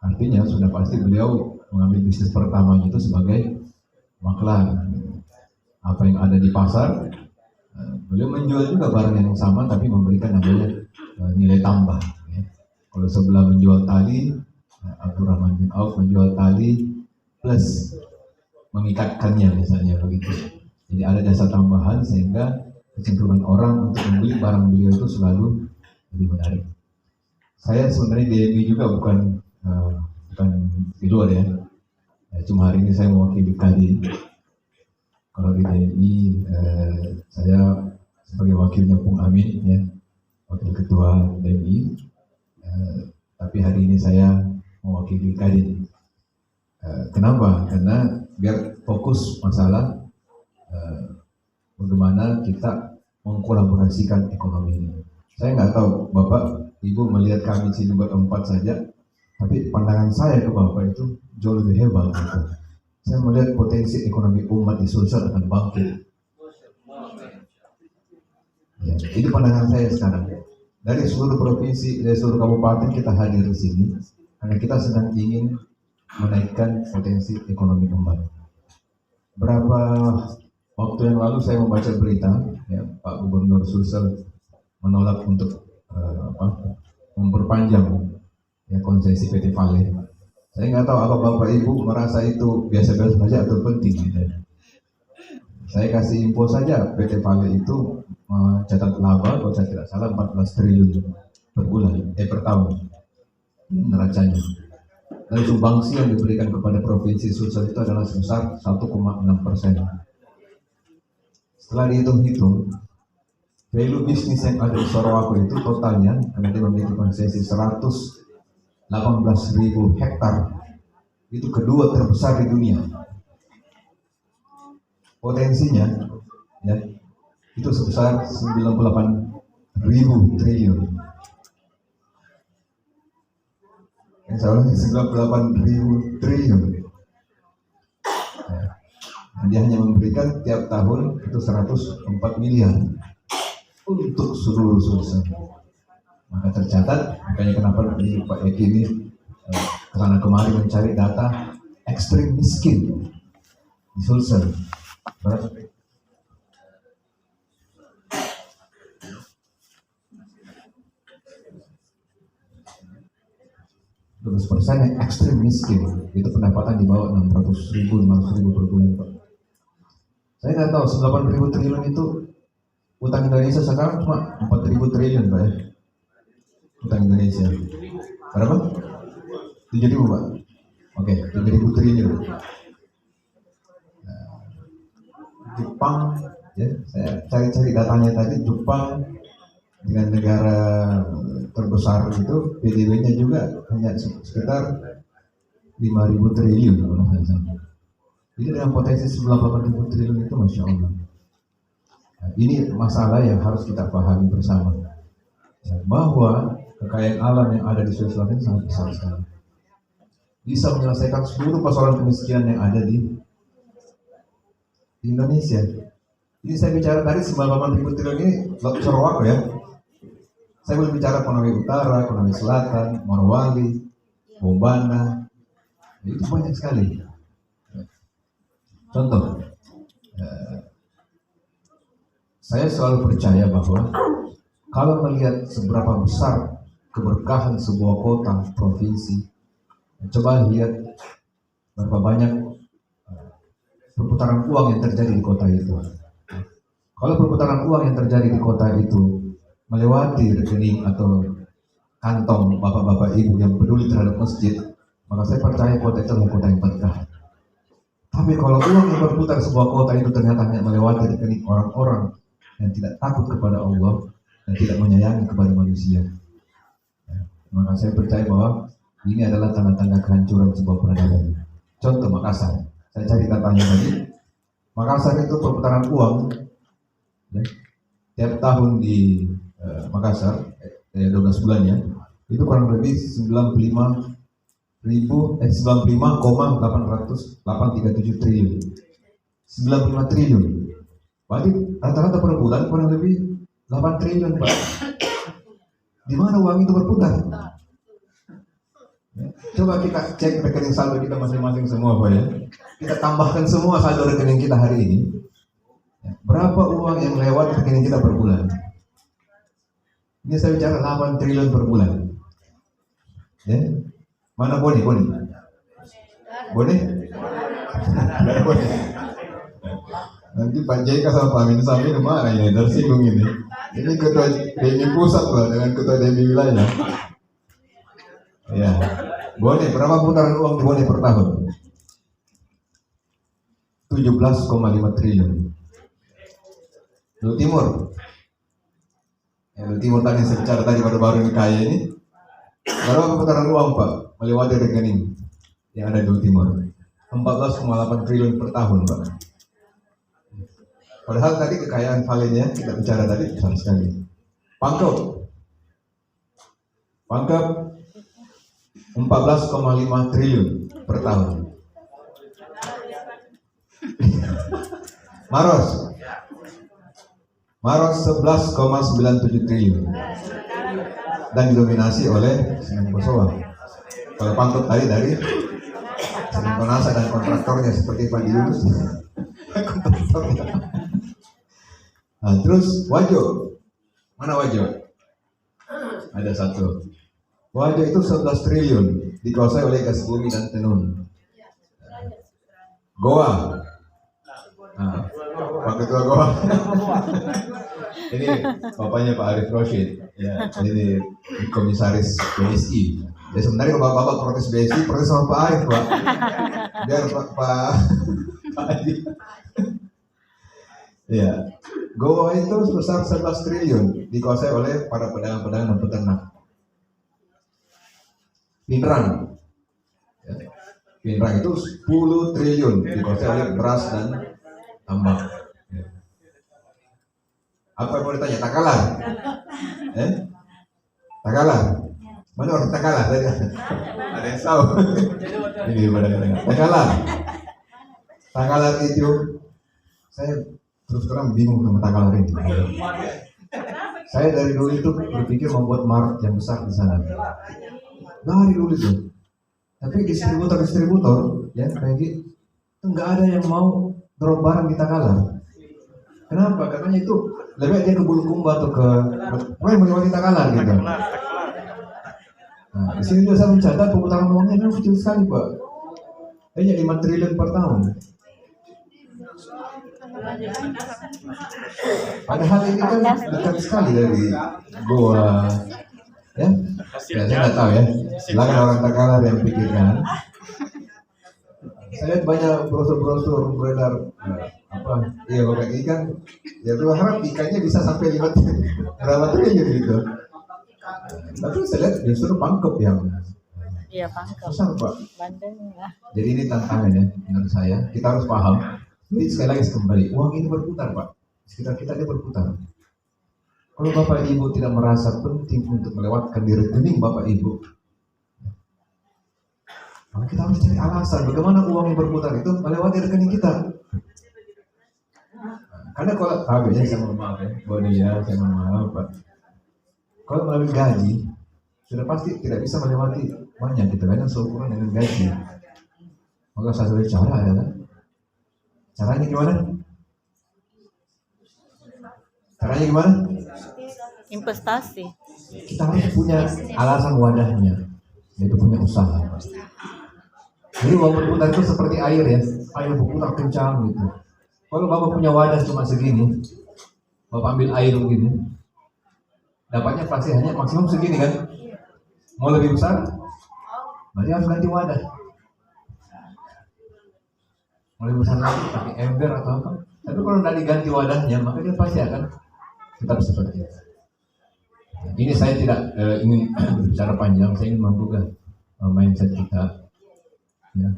Artinya sudah pasti beliau mengambil bisnis pertamanya itu sebagai maklar. Apa yang ada di pasar, beliau menjual juga barang yang sama tapi memberikan namanya nilai tambah. Kalau sebelah menjual tali, Abdurrahman bin Auf menjual tali plus mengikatkannya misalnya begitu. Jadi ada jasa tambahan sehingga kecenderungan orang untuk membeli barang beliau itu selalu lebih menarik. Saya sebenarnya DMI juga bukan di luar ya. Cuma hari ini saya mewakili Kadin. Kalau di DMI saya sebagai wakilnya Pung Amin ya, wakil ketua DMI. Tapi hari ini saya mewakili Kadin. Kenapa? Karena biar fokus masalah bagaimana kita mengkolaborasikan ekonomi ini. Saya nggak tahu Bapak, Ibu melihat kami sini berempat saja, tapi pandangan saya ke Bapak itu jauh lebih hebat. Gitu. Saya melihat potensi ekonomi umat di Sulsel akan bangkit. Ya, itu pandangan saya sekarang. dari seluruh provinsi, dari seluruh kabupaten kita hadir di sini karena kita sedang ingin menaikkan potensi ekonomi kembali. Berapa waktu yang lalu saya membaca berita, ya, Pak Gubernur Sulsel menolak untuk memperpanjang ya konsesi PT Vale. Saya nggak tahu apa Bapak Ibu merasa itu biasa-biasa saja atau penting. Gitu. Saya kasih info saja, PT Vale itu mencatat laba kalau saya tidak salah 14 triliun per bulan, per tahun neracanya. Dan sumbangsi yang diberikan kepada Provinsi Sulsel itu adalah sebesar 1,6%. Setelah dihitung-hitung, value bisnis yang ada di Sorowako itu totalnya, karena dia memiliki konsesi 118.000 hektar, itu kedua terbesar di dunia. Potensinya, ya, itu sebesar 98.000 triliun. Yang salah 98.000 triliun. Dia hanya memberikan tiap tahun itu 104 miliar untuk seluruh Sulsel. Maka tercatat, makanya kenapa Pak Eki ini kesana kemari mencari data ekstrim miskin di Sulsel. Berapa? % yang ekstrim miskin, itu pendapatan di bawah 600.000, 500.000 per bulan, Pak. Saya nggak tahu, 8.000 triliun itu utang Indonesia sekarang cuma 4.000 triliun, Pak, ya. Utang Indonesia berapa? 7.000, Pak. Oke, 7.000 triliun. Jepang, ya, saya cari-cari datanya tadi. Jepang dengan negara terbesar itu PDB-nya juga hanya sekitar 5.000 triliun. Jadi dengan potensi 98.000 triliun itu, Masya Allah. Nah, ini masalah yang harus kita pahami bersama, bahwa kekayaan alam yang ada di Sulawesi Selatan sangat besar sekali, bisa menyelesaikan seluruh persoalan kemiskinan yang ada di Indonesia. Ini saya bicara tadi 98.000 triliun ini Sorowako, ya. Saya belum bicara Konawe Utara, Konawe Selatan, Morowali, Bombana, itu banyak sekali. Contoh, saya selalu percaya bahwa kalau melihat seberapa besar keberkahan sebuah kota, provinsi, coba lihat berapa banyak perputaran uang yang terjadi di kota itu. Kalau perputaran uang yang terjadi di kota itu melewati rekening atau kantong bapak-bapak ibu yang peduli terhadap masjid, maka saya percaya kota itu adalah kota yang berkah. Tapi kalau uang yang berputar sebuah kota itu ternyata hanya melewati rekening orang-orang yang tidak takut kepada Allah dan tidak menyayangi kepada manusia, maka saya percaya bahwa ini adalah tanda-tanda kehancuran sebuah peradaban. Contoh Makassar, saya cari datanya tadi. Makassar itu perputaran uang, ya, tiap tahun di Makassar 12 bulannya itu kurang lebih 95,837 triliun. 95 triliun. Berarti rata-rata per bulan kurang lebih 8 triliun, Pak. Di mana uang itu berputar? Ya, coba kita cek rekening saldo kita masing-masing semua, Pak, ya. Kita tambahkan semua saldo rekening kita hari ini. Ya, berapa uang yang lewat rekening kita per bulan? Ini saya bicara 8 triliun per bulan. Ya. Mana Boni? Boni? Nanti Pak JK sama Pak Amin Sami kemana ini? Tersinggung ini. Ini ketua DMI pusat loh dengan ketua DMI wilayah. Ya. Boni, berapa putaran uang di Boni per tahun? 17,5 triliun. Lalu Timur. Lalu Timur tadi saya bicara tadi baru-baru ini kaya ini. Berapa putaran uang, Pak, melewati rekening yang ada di Jawa Timur? 14,8 triliun per tahun, Pak. Padahal tadi kekayaan Vale-nya kita bicara tadi besar sekali. Pangkep 14,5 triliun per tahun. Maros 11,97 triliun. dan didominasi oleh Semen Kosowa. Kalau pangkep tadi dari Semen Konasa dan kontraktornya seperti Pak Yunus. Kontraktornya. Nah, terus Wajo, mana Wajo? Ada satu. Wajo itu 11 triliun dikuasai oleh gas bumi dan tenun. Goa. Nah, Pak Ketua Goa. Ini bapaknya Pak Arif Roshid. Ya, ini komisaris BSI. Ya sebenarnya kalau bapak protes BSI, protes sama Pak Arif, Pak. Biar Pak Adi. Ya, Goa itu sebesar 11 triliun dikuasai oleh para pedagang-pedagang dan peternak. Pinrang, ya. Pinrang itu 10 triliun dikuasai oleh beras dan tambak. Ya. Apa yang mau ditanya? Takalar? Takalar? Mana orang Takalar? Ada yang tahu? Ini pada Takalar. Takalar itu saya terus terang bingung sama Takalar ini. Saya dari dulu itu berpikir membuat market yang besar di sana. Dari dulu itu. Tapi distributor, ya kayak gitu, nggak ada yang mau drop barang di Takalar. Kenapa? Katanya itu lebih dia ke Bulukumba atau ke melewati Takalar gitu. Nah, di sini juga saya mencatat pemutaran uangnya memang kecil sekali, Pak. Hanya 5 triliun per tahun. Padahal ini kan dekat sekali dari Goa, ya. Ya, saya nggak tahu ya. Silakan orang Takalar yang pikirkan. Saya lihat banyak brosur-brosur beredar iya kalau ikan, ya tuh harap ikannya bisa sampai 5 triliun gitu. Tapi saya lihat justru pangkep yang susah, Pak. Jadi ini tantangannya menurut saya. Kita harus paham. Jadi sekali lagi kembali, uang ini berputar, Pak. Sekitar kita dia berputar. Kalau Bapak Ibu tidak merasa penting untuk melewatkan di rekening Bapak Ibu, maka kita harus cari alasan bagaimana uang yang berputar itu melewati rekening kita. Karena kalau habisnya saya mohon maaf ya, saya mohon maaf, Pak. Kalau melalui gaji sudah pasti tidak bisa melewati banyak gitu kan, yang seukuran dengan gaji. Maka satu cara adalah caranya gimana? Caranya gimana? Investasi. Kita harus punya alasan wadahnya, yaitu punya usaha. Jadi uang berputar itu seperti air ya, air berputar kencang gitu. Kalau Bapak punya wadah cuma segini, Bapak ambil air begini, dapatnya pasti hanya maksimum segini kan? Mau lebih besar, berarti harus ganti wadah. Mau lebih besar lagi pakai ember atau apa? Tapi kalau tidak diganti wadahnya, maka dia pasti akan tetap seperti itu. Ini saya tidak ingin berbicara panjang, saya ingin menggugah mindset kita. Ya.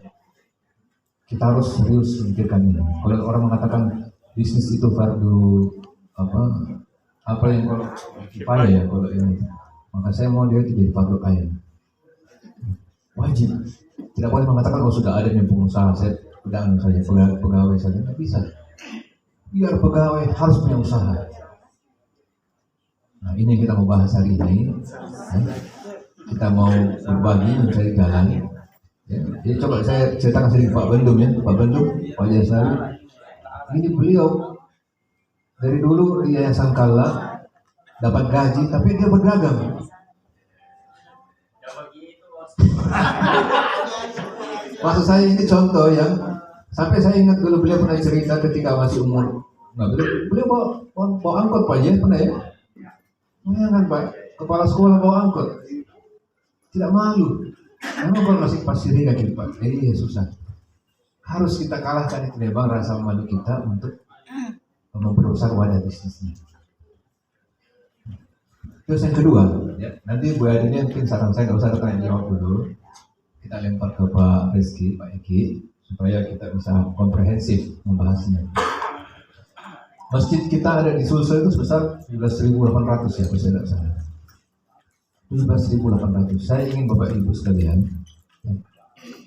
Kita harus serius memikirkan ini. Kalau orang mengatakan bisnis itu fardu apa yang kalau kifayah ya kalau ini, maka saya mau dia jadi fardu ain. Wajib. Tidak boleh mengatakan sudah ada yang pengusaha, saya pedang saja, pegawai saja, tidak bisa. Biar pegawai harus punya usaha. Nah ini yang kita mau bahas hari ini. Kita mau berbagi mencari jalan. Ya, jadi coba saya ceritakan sedikit Pak Bendum ya, Pak Bendum, Pak Jasari. Ini beliau dari dulu di Yayasan Kala dapat gaji, tapi dia berdagang. Maksud saya ini contoh yang sampai saya ingat dulu beliau pernah cerita ketika masih umur. Nah, beliau bawa angkot Pak ya, pernah ya? Bayangkan Pak, kepala sekolah bawa angkot, tidak malu. Memang kalau masih pasir kaki Pak, ya susah. Harus kita kalahkan itu memang rasa malu kita untuk memperbesar wadah bisnisnya. Terus yang kedua, ya, nanti Bu Adini mungkin saran saya nggak usah tanya jawab dulu. Kita lempar ke Pak Rizky, Pak Eki, supaya kita bisa komprehensif membahasnya. Masjid kita ada di Sulsel itu sebesar 17.800 ya, kalau saya tidak salah. 17.800. Saya ingin Bapak Ibu sekalian ya,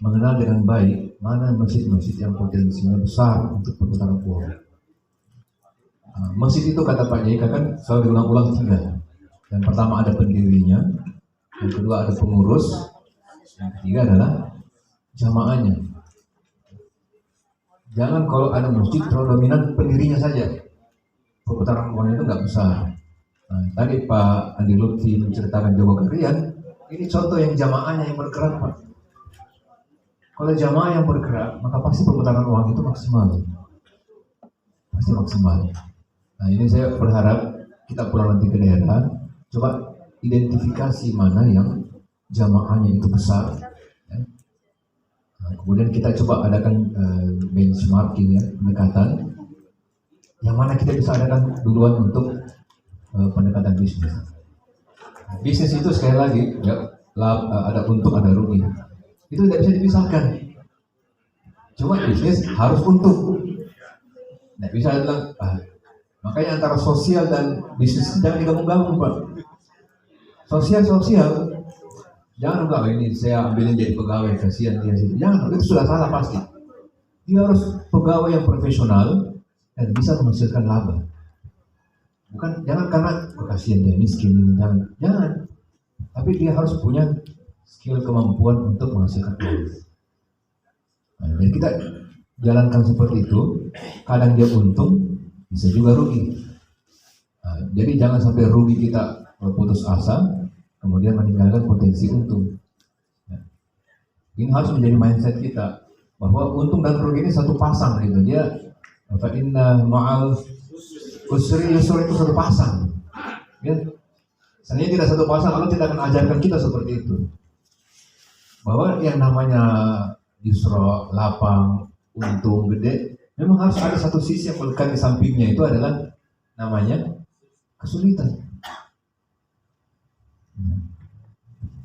mengenal dengan baik mana masjid-masjid yang potensinya besar untuk perputaran uang. Masjid itu kata Pak Jika kan selalu diulang-ulang 3. Yang pertama ada pendirinya, yang kedua ada pengurus, yang ketiga adalah jamaahnya. Jangan kalau ada masjid terlalu dominan pendirinya saja, perputaran uang itu nggak besar. Nah, tadi Pak Andi Lutfi menceritakan Jawa Karian, ini contoh yang jamaahnya yang bergerak, Pak. Kalau jamaah yang bergerak, maka pasti perputaran uang itu maksimal. Pasti maksimal. Nah, ini saya berharap kita pulang nanti ke daerah, coba identifikasi mana yang jamaahnya itu besar. Ya. Nah, kemudian kita coba adakan benchmarking, ya, pendekatan. Yang mana kita bisa adakan duluan untuk pendekatan bisnis. Nah, bisnis itu sekali lagi, ya, ada untung ada rugi. Itu tidak bisa dipisahkan. Cuma bisnis harus untung. Tidak bisa bilang, makanya antara sosial dan bisnis jangan digabung-gabung, Pak. Sosial, jangan enggak ini saya ambilin jadi pegawai, kasihan dia sih. Jangan, itu sudah salah pasti. Dia harus pegawai yang profesional dan bisa menghasilkan laba. Bukan, jangan karena kasihan dia miskin ini, jangan. Tapi dia harus punya skill, kemampuan untuk menghasilkan uang. Nah, dan kita jalankan seperti itu, kadang dia untung, bisa juga rugi. Nah, jadi jangan sampai rugi kita putus asa, kemudian meninggalkan potensi untung. Nah, ini harus menjadi mindset kita, bahwa untung dan rugi ini satu pasang gitu. Dia fa inna ma'al usri yusra itu satu pasang. Ya. Seandainya tidak satu pasang, Allah tidak akan ajarkan kita seperti itu. Bahwa yang namanya yusra, lapang, untung, gede, memang harus ada satu sisi yang melekat di sampingnya, itu adalah namanya kesulitan.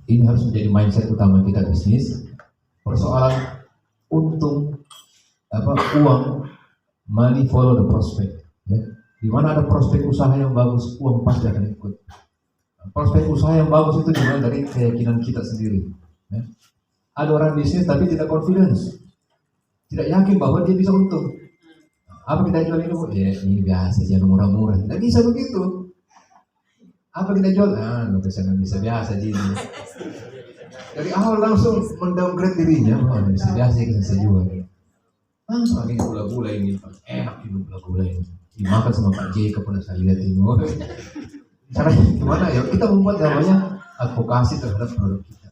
Ini harus menjadi mindset utama kita bisnis. Persoalan untung, uang, money follow the prospect. Ya. Di mana ada prospek usaha yang bagus, uang pasti akan ikut. Prospek usaha yang bagus itu dimulai dari keyakinan kita sendiri. Ya. Ada orang bisnis tapi tidak confidence, tidak yakin bahwa dia bisa untung. Apa kita jual ini? Ya ini biasa, jangan murah-murah. Tidak bisa begitu. Apa kita jual? Nggak bisa biasa jadi. Dari awal langsung mendowngrade dirinya, bisa biasa yang saya jual. Ini gula-gula ini, enak ini gula-gula ini. Dimakan sama Pak J, pernah saya lihat ini. Caranya gimana ya? Kita membuat namanya advokasi terhadap produk kita.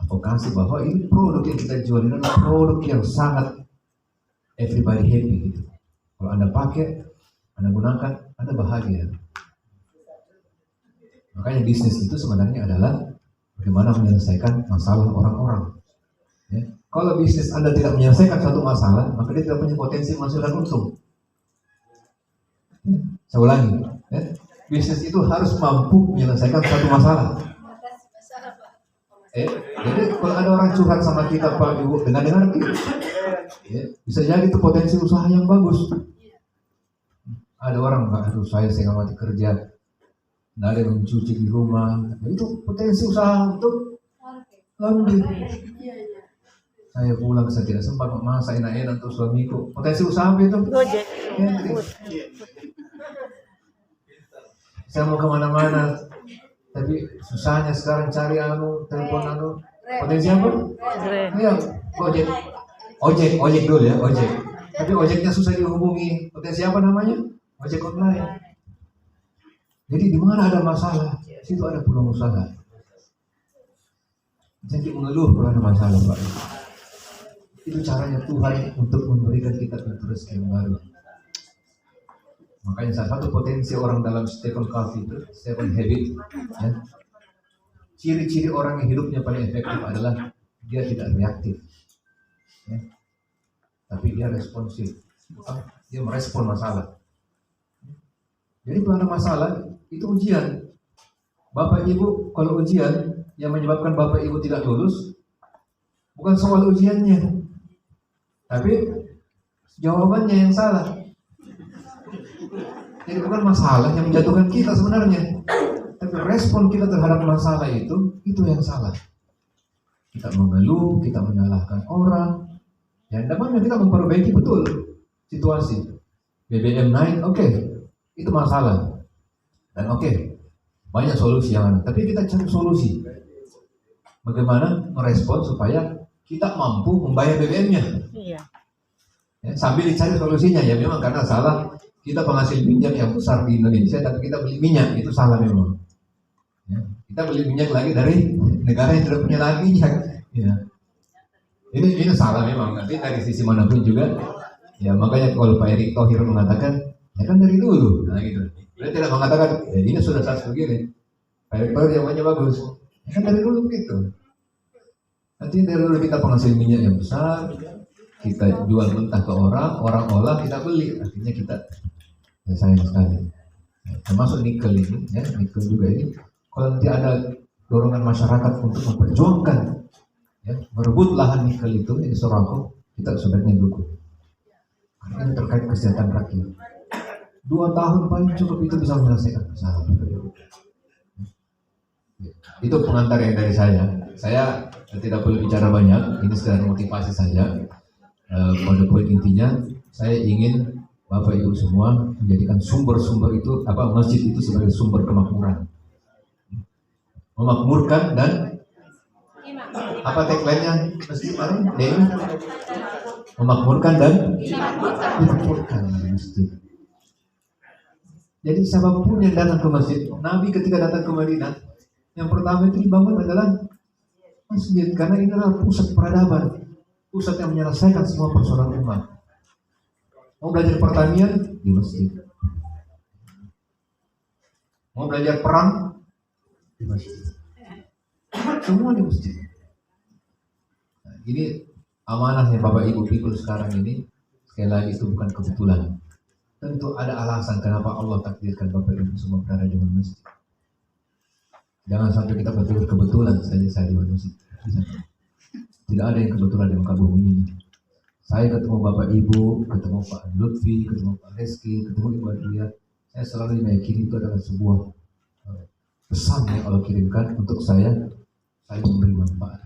Advokasi bahwa ini produk yang kita jual ini adalah produk yang sangat everybody happy gitu. Kalau Anda pakai, Anda gunakan, Anda bahagia. Makanya bisnis itu sebenarnya adalah bagaimana menyelesaikan masalah orang-orang. Ya. Kalau bisnis Anda tidak menyelesaikan satu masalah, maka dia tidak punya potensi menghasilkan untung. Ya. Saya ulangi, ya. Bisnis itu harus mampu menyelesaikan satu masalah. Jadi kalau ada orang curhat sama kita, Pak Ibu, dengar kita, ya, bisa jadi itu potensi usaha yang bagus. Ada orang, Pak, aduh saya nggak mati kerja, nggak ada yang mencuci di rumah, nah, itu potensi usaha untuk laundry. Saya pulang, saya tidak sempat memasak enak-enak untuk suamiku. Potensi usaha itu Gojek. Saya mau kemana-mana, tapi susahnya sekarang cari telepon potensi apa? Iya, ojek dulu ya, ojek. Tapi ojeknya susah dihubungi. Potensi apa namanya? Ojek online. Jadi di mana ada masalah, situ ada peluang usaha. Jadi mengeluh kalau ada masalah, Pak. Itu caranya Tuhan untuk memberikan kita pintu rezeki yang baru. Makanya salah satu potensi orang dalam Stephen Covey itu, Seven Habits, ya. Ciri-ciri orang yang hidupnya paling efektif adalah dia tidak reaktif, ya. Tapi dia responsif, dia merespon masalah. Jadi kalau ada masalah, itu ujian. Bapak Ibu, kalau ujian yang menyebabkan Bapak Ibu tidak lulus, bukan soal ujiannya, tapi jawabannya yang salah. Jadi bukan masalah yang menjatuhkan kita sebenarnya, tapi respon kita terhadap masalah itu yang salah. Kita mengeluh, kita menyalahkan orang, ya namanya kita memperbaiki betul situasi. BBM naik, oke, itu masalah. Dan oke, banyak solusi yang ada, tapi kita cari solusi. Bagaimana merespon supaya kita mampu membayar BBM-nya? Iya. Ya, sambil dicari solusinya ya, memang karena salah kita penghasil minyak yang besar di Indonesia, tapi kita beli minyak itu salah memang. Ya, kita beli minyak lagi dari negara yang tidak punya lahan minyak. Ya. Ini salah memang. Nanti dari sisi manapun juga, ya makanya kalau Pak Erick Thohir mengatakan, ya kan dari dulu, nah gitu. Dia tidak mengatakan, ya ini sudah saat begini. Pak Erick Thohir jawabannya bagus. Ya kan dari dulu begitu. Nanti dari dulu kita penghasil minyak yang besar, kita jual mentah ke orang olah kita beli, artinya kita ya sayang sekali. Ya, termasuk nikel ini, ya nikel juga ini. Kalau nanti ada dorongan masyarakat untuk memperjuangkan, ya, merebut lahan nikel itu di Sorako, kita sebaiknya dukung. Karena ini terkait kesehatan rakyat. 2 tahun paling cukup itu bisa menyelesaikan masalah. Itu pengantar yang dari saya. Saya tidak perlu bicara banyak. Ini sekedar motivasi saja. Pada poin intinya, saya ingin Bapak Ibu semua menjadikan sumber-sumber itu, masjid itu sebagai sumber kemakmuran, memakmurkan dan apa tagline-nya masjid baru? Memakmurkan dan dimakmurkan masjid. Jadi siapapun yang datang ke masjid, Nabi ketika datang ke Madinah, yang pertama itu dibangun adalah masjid, karena ini adalah pusat peradaban, pusat yang menyelesaikan semua persoalan umat. Mau belajar pertanian di masjid, mau belajar perang di masjid, semua di masjid. Nah, ini amanahnya Bapak Ibu pikul sekarang ini. Sekali lagi itu bukan kebetulan. Tentu ada alasan kenapa Allah takdirkan Bapak Ibu semua berada di masjid. Jangan sampai kita berpikir kebetulan saja saya di masjid. Tidak ada yang kebetulan di muka bumi ini. Saya ketemu Bapak Ibu, ketemu Pak Lutfi, ketemu Pak Reski, ketemu Ibu Adria. Saya selalu meyakini itu adalah sebuah pesan yang Allah kirimkan untuk saya memberi manfaat.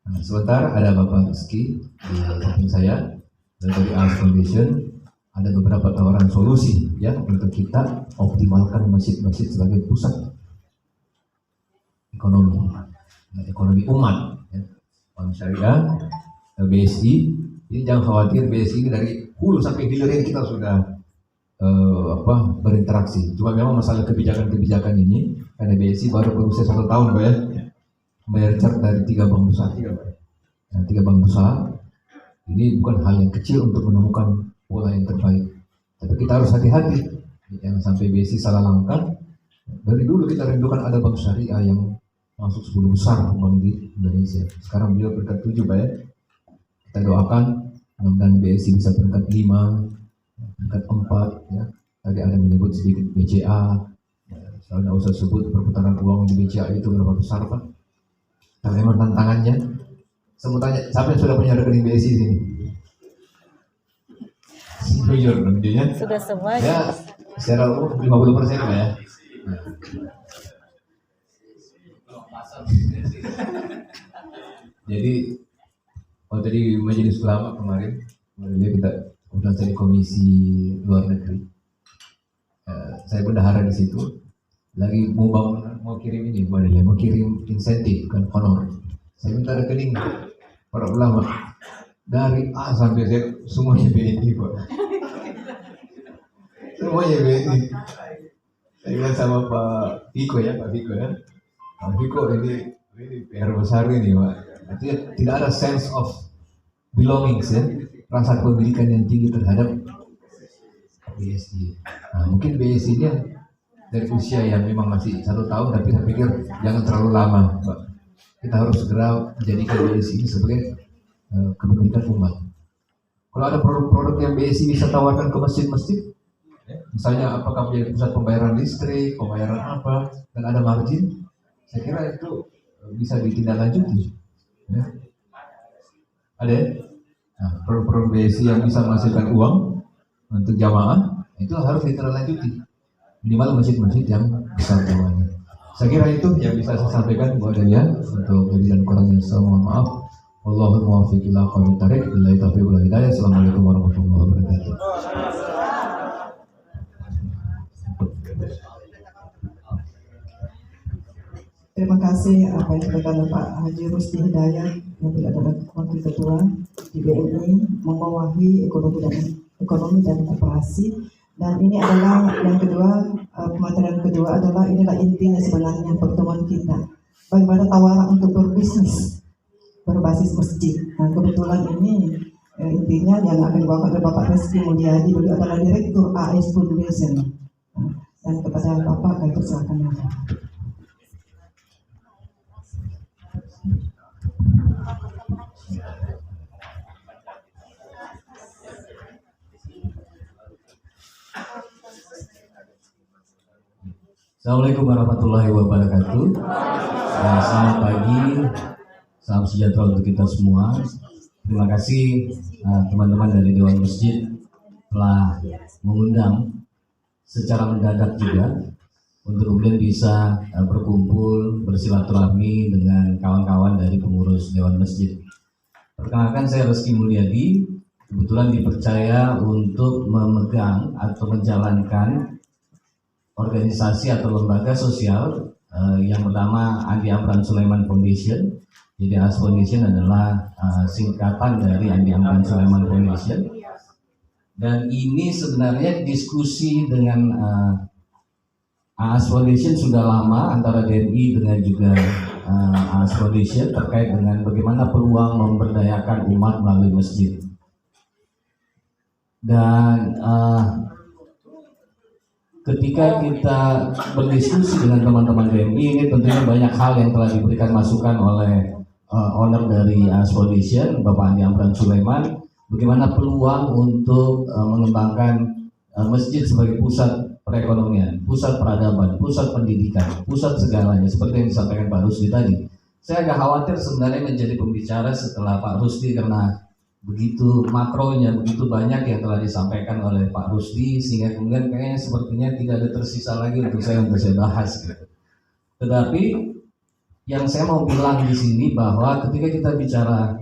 Nah, sementara ada Bapak Reski di samping saya, dan dari Ars Foundation ada beberapa tawaran solusi ya untuk kita optimalkan masjid-masjid sebagai pusat ekonomi umat, ya. Bank Syariah, BSI, ini jangan khawatir, BSI ini dari hulu sampai hilir ini kita sudah berinteraksi. Cuma memang masalah kebijakan ini karena BSI baru berusia 1 tahun Pak ya, merger dari 3 bank besar. Nah, 3 bank besar ini bukan hal yang kecil untuk menemukan pola yang terbaik. Tapi kita harus hati-hati, jangan sampai BSI salah langkah. Dari dulu kita rindukan ada bank syariah yang masuk 10 besar bank di Indonesia. Sekarang beliau peringkat 7 Pak ya. Kita doakan mudah-mudahan BSI bisa peringkat 5, peringkat 4 ya. Tadi ada menyebut sedikit BCA. Saya tidak usah sebut perputaran uang di BCA itu berapa besar Pak. Karena memang tantangannya. Saya mau tanya, siapa yang sudah punya rekening BSI di sini? Jujur intinya. Sudah semua. Ya, secara umum 50% Pak ya. Jadi tadi majelis ulama kemarin kita kemudian saya di komisi luar negeri, saya bendahara di situ, lagi mau kirim ini, mau kirim insentif kan honor. Saya minta rekening para ulama dari A sampai Z semuanya BNI Pak, semuanya BNI. Saya bilang sama Pak Viko ya, Pak Viko ini PR besar ini Pak. Artinya tidak ada sense of belongings ya, rasa kepemilikan yang tinggi terhadap BSI. Nah, mungkin BSI nya dari usia yang memang masih 1 tahun, tapi saya pikir jangan terlalu lama Pak. Kita harus segera menjadikan BSI ini sebagai kepemilikan umat. Kalau ada produk-produk yang BSI bisa tawarkan ke masjid-masjid, misalnya apakah menjadi pusat pembayaran listrik, pembayaran apa, dan ada margin, saya kira itu bisa ditindaklanjuti. Ya. Ada ya? Nah, produk-produk BSI yang bisa menghasilkan uang untuk jamaah itu harus ditindaklanjuti, minimal masjid-masjid yang besar jamaahnya. Saya kira itu yang bisa saya sampaikan buat kalian. Untuk lebih dan kurangnya saya mohon maaf. Wallahul muwaffiq ila aqwamit thariq. Billahi taufiq wal hidayah. Assalamualaikum warahmatullahi wabarakatuh. Terima kasih apa yang disampaikan Pak Haji Rusdi Hidayat yang tidak adalah wakil ketua di BNI membawahi ekonomi dan koperasi. Dan ini adalah yang kedua, pemateran kedua adalah inilah intinya sebenarnya pertemuan kita. Bagaimana tawaran untuk berbisnis berbasis masjid. Nah kebetulan ini intinya yang akan dibawa oleh Bapak Reski Mulyadi, beliau adalah Direktur AS Foundation. Dan kepada Bapak kami persilakan. Assalamualaikum warahmatullahi wabarakatuh. Selamat pagi, salam sejahtera untuk kita semua. Terima kasih teman-teman dari Dewan Masjid telah mengundang secara mendadak juga untuk kemudian bisa berkumpul bersilaturahmi dengan kawan-kawan dari pengurus Dewan Masjid. Perkenalkan, saya Reski Mulyadi, kebetulan dipercaya untuk memegang atau menjalankan organisasi atau lembaga sosial yang pertama Andi Amran Sulaiman Foundation. Jadi AS Foundation adalah singkatan dari Andi Amran Sulaiman Foundation. Dan ini sebenarnya diskusi dengan AS Foundation sudah lama antara DNI dengan juga AS Foundation terkait dengan bagaimana peluang memberdayakan umat melalui masjid. Dan ketika kita berdiskusi dengan teman-teman DNI, ini tentunya banyak hal yang telah diberikan masukan oleh owner dari AS Foundation, Bapak Andi Amran Sulaiman, bagaimana peluang untuk mengembangkan masjid sebagai pusat perekonomian, pusat peradaban, pusat pendidikan, pusat segalanya, seperti yang disampaikan Pak Rusdi tadi. Saya agak khawatir sebenarnya menjadi pembicara setelah Pak Rusdi karena begitu makronya, begitu banyak yang telah disampaikan oleh Pak Rusdi, sehingga kemudian kayaknya sepertinya tidak ada tersisa lagi untuk saya bahas gitu. Tetapi yang saya mau bilang di sini bahwa ketika kita bicara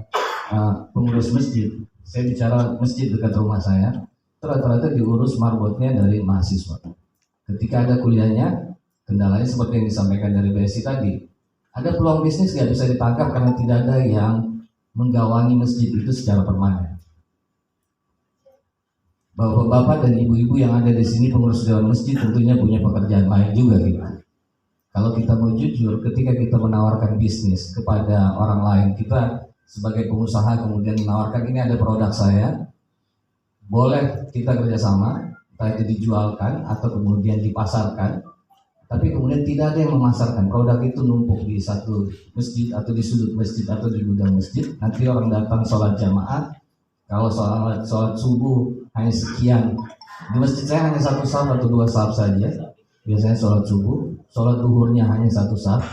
pengurus masjid, saya bicara masjid dekat rumah saya, rata-rata diurus marbotnya dari mahasiswa. Ketika ada kuliahnya, kendalanya seperti yang disampaikan dari BSI tadi, ada peluang bisnis nggak bisa ditangkap karena tidak ada yang menggawangi masjid itu secara permanen. Bapak-bapak dan ibu-ibu yang ada di sini pengurus dewan masjid tentunya punya pekerjaan lain juga gitu. Kalau kita mau jujur, ketika kita menawarkan bisnis kepada orang lain, kita sebagai pengusaha kemudian menawarkan ini ada produk saya, boleh kita kerjasama, entah itu dijualkan atau kemudian dipasarkan. Tapi kemudian tidak ada yang memasarkan produk itu, numpuk di satu masjid atau di sudut masjid atau di gudang masjid. Nanti orang datang sholat jamaah, kalau sholat subuh hanya sekian. Di masjid saya hanya satu saf atau dua saf saja. Biasanya sholat subuh, sholat duhurnya hanya satu saf.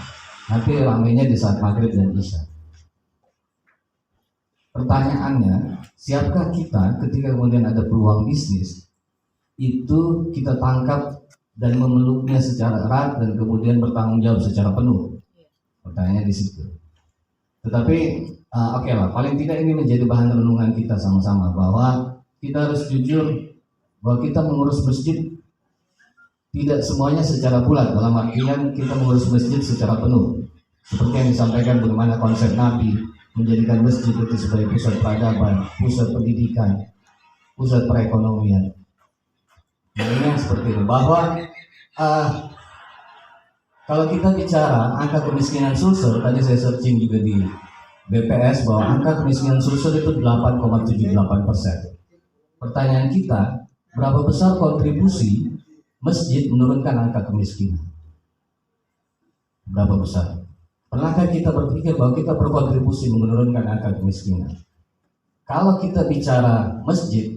Nanti ramainya di saat maghrib dan isya. Pertanyaannya, siapkah kita ketika kemudian ada peluang bisnis itu kita tangkap dan memeluknya secara erat dan kemudian bertanggung jawab secara penuh? Pertanyaannya di situ. Tetapi oke lah, paling tidak ini menjadi bahan renungan kita sama-sama bahwa kita harus jujur bahwa kita mengurus masjid tidak semuanya secara bulat, dalam artian kita mengurus masjid secara penuh. Seperti yang disampaikan bagaimana konsep Nabi menjadikan masjid itu sebagai pusat peradaban, pusat pendidikan, pusat perekonomian. Ini seperti itu, bahwa kalau kita bicara angka kemiskinan Sulsel, tadi saya searching juga di BPS bahwa angka kemiskinan Sulsel itu 8,78%. Pertanyaan kita, berapa besar kontribusi masjid menurunkan angka kemiskinan? Berapa besar? Pernahkah kita berpikir bahwa kita berkontribusi menurunkan angka kemiskinan? Kalau kita bicara masjid,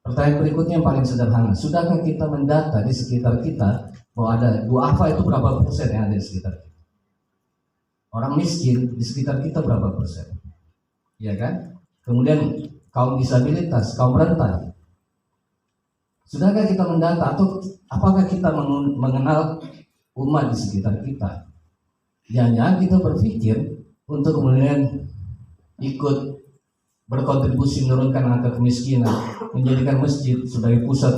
pertanyaan berikutnya yang paling sederhana, sudahkah kita mendata di sekitar kita bahwa ada duafa itu berapa persen yang ada di sekitar kita? Orang miskin di sekitar kita berapa persen? Ya kan? Kemudian kaum disabilitas, kaum rentan. Sudahkah kita mendata atau apakah kita mengenal umat di sekitar kita? Jangan-jangan kita berpikir untuk kemudian ikut berkontribusi menurunkan angka kemiskinan, menjadikan masjid sebagai pusat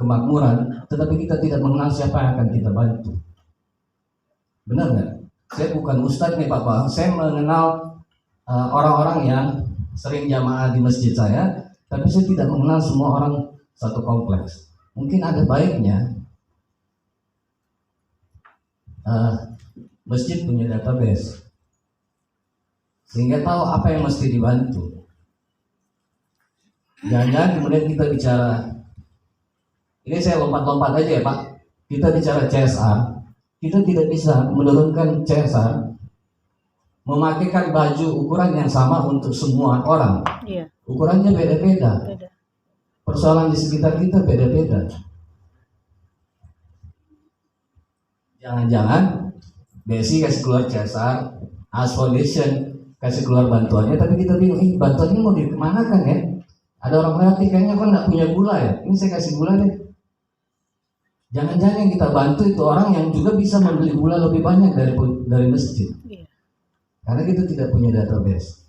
kemakmuran, tetapi kita tidak mengenal siapa yang akan kita bantu. Benar nggak? Saya bukan ustadz nih Pak, saya mengenal orang-orang yang sering jamaah di masjid saya, tapi saya tidak mengenal semua orang satu kompleks. Mungkin ada baiknya masjid punya database, sehingga tahu apa yang mesti dibantu. Jangan kemudian kita bicara, ini saya lompat-lompat aja ya Pak, kita bicara CSR, kita tidak bisa menurunkan CSR memakaikan baju ukuran yang sama untuk semua orang. Iya. Ukurannya beda-beda. Persoalan di sekitar kita beda-beda. Jangan-jangan BSI kasih keluar CSR, AS Foundation kasih keluar bantuannya, tapi kita bingung, bantuan ini mau dikemanakan ya? Ada orang melihat kayaknya kok nggak punya gula ya, ini saya kasih gula deh. Jangan-jangan yang kita bantu itu orang yang juga bisa membeli gula lebih banyak dari masjid. Karena kita tidak punya database.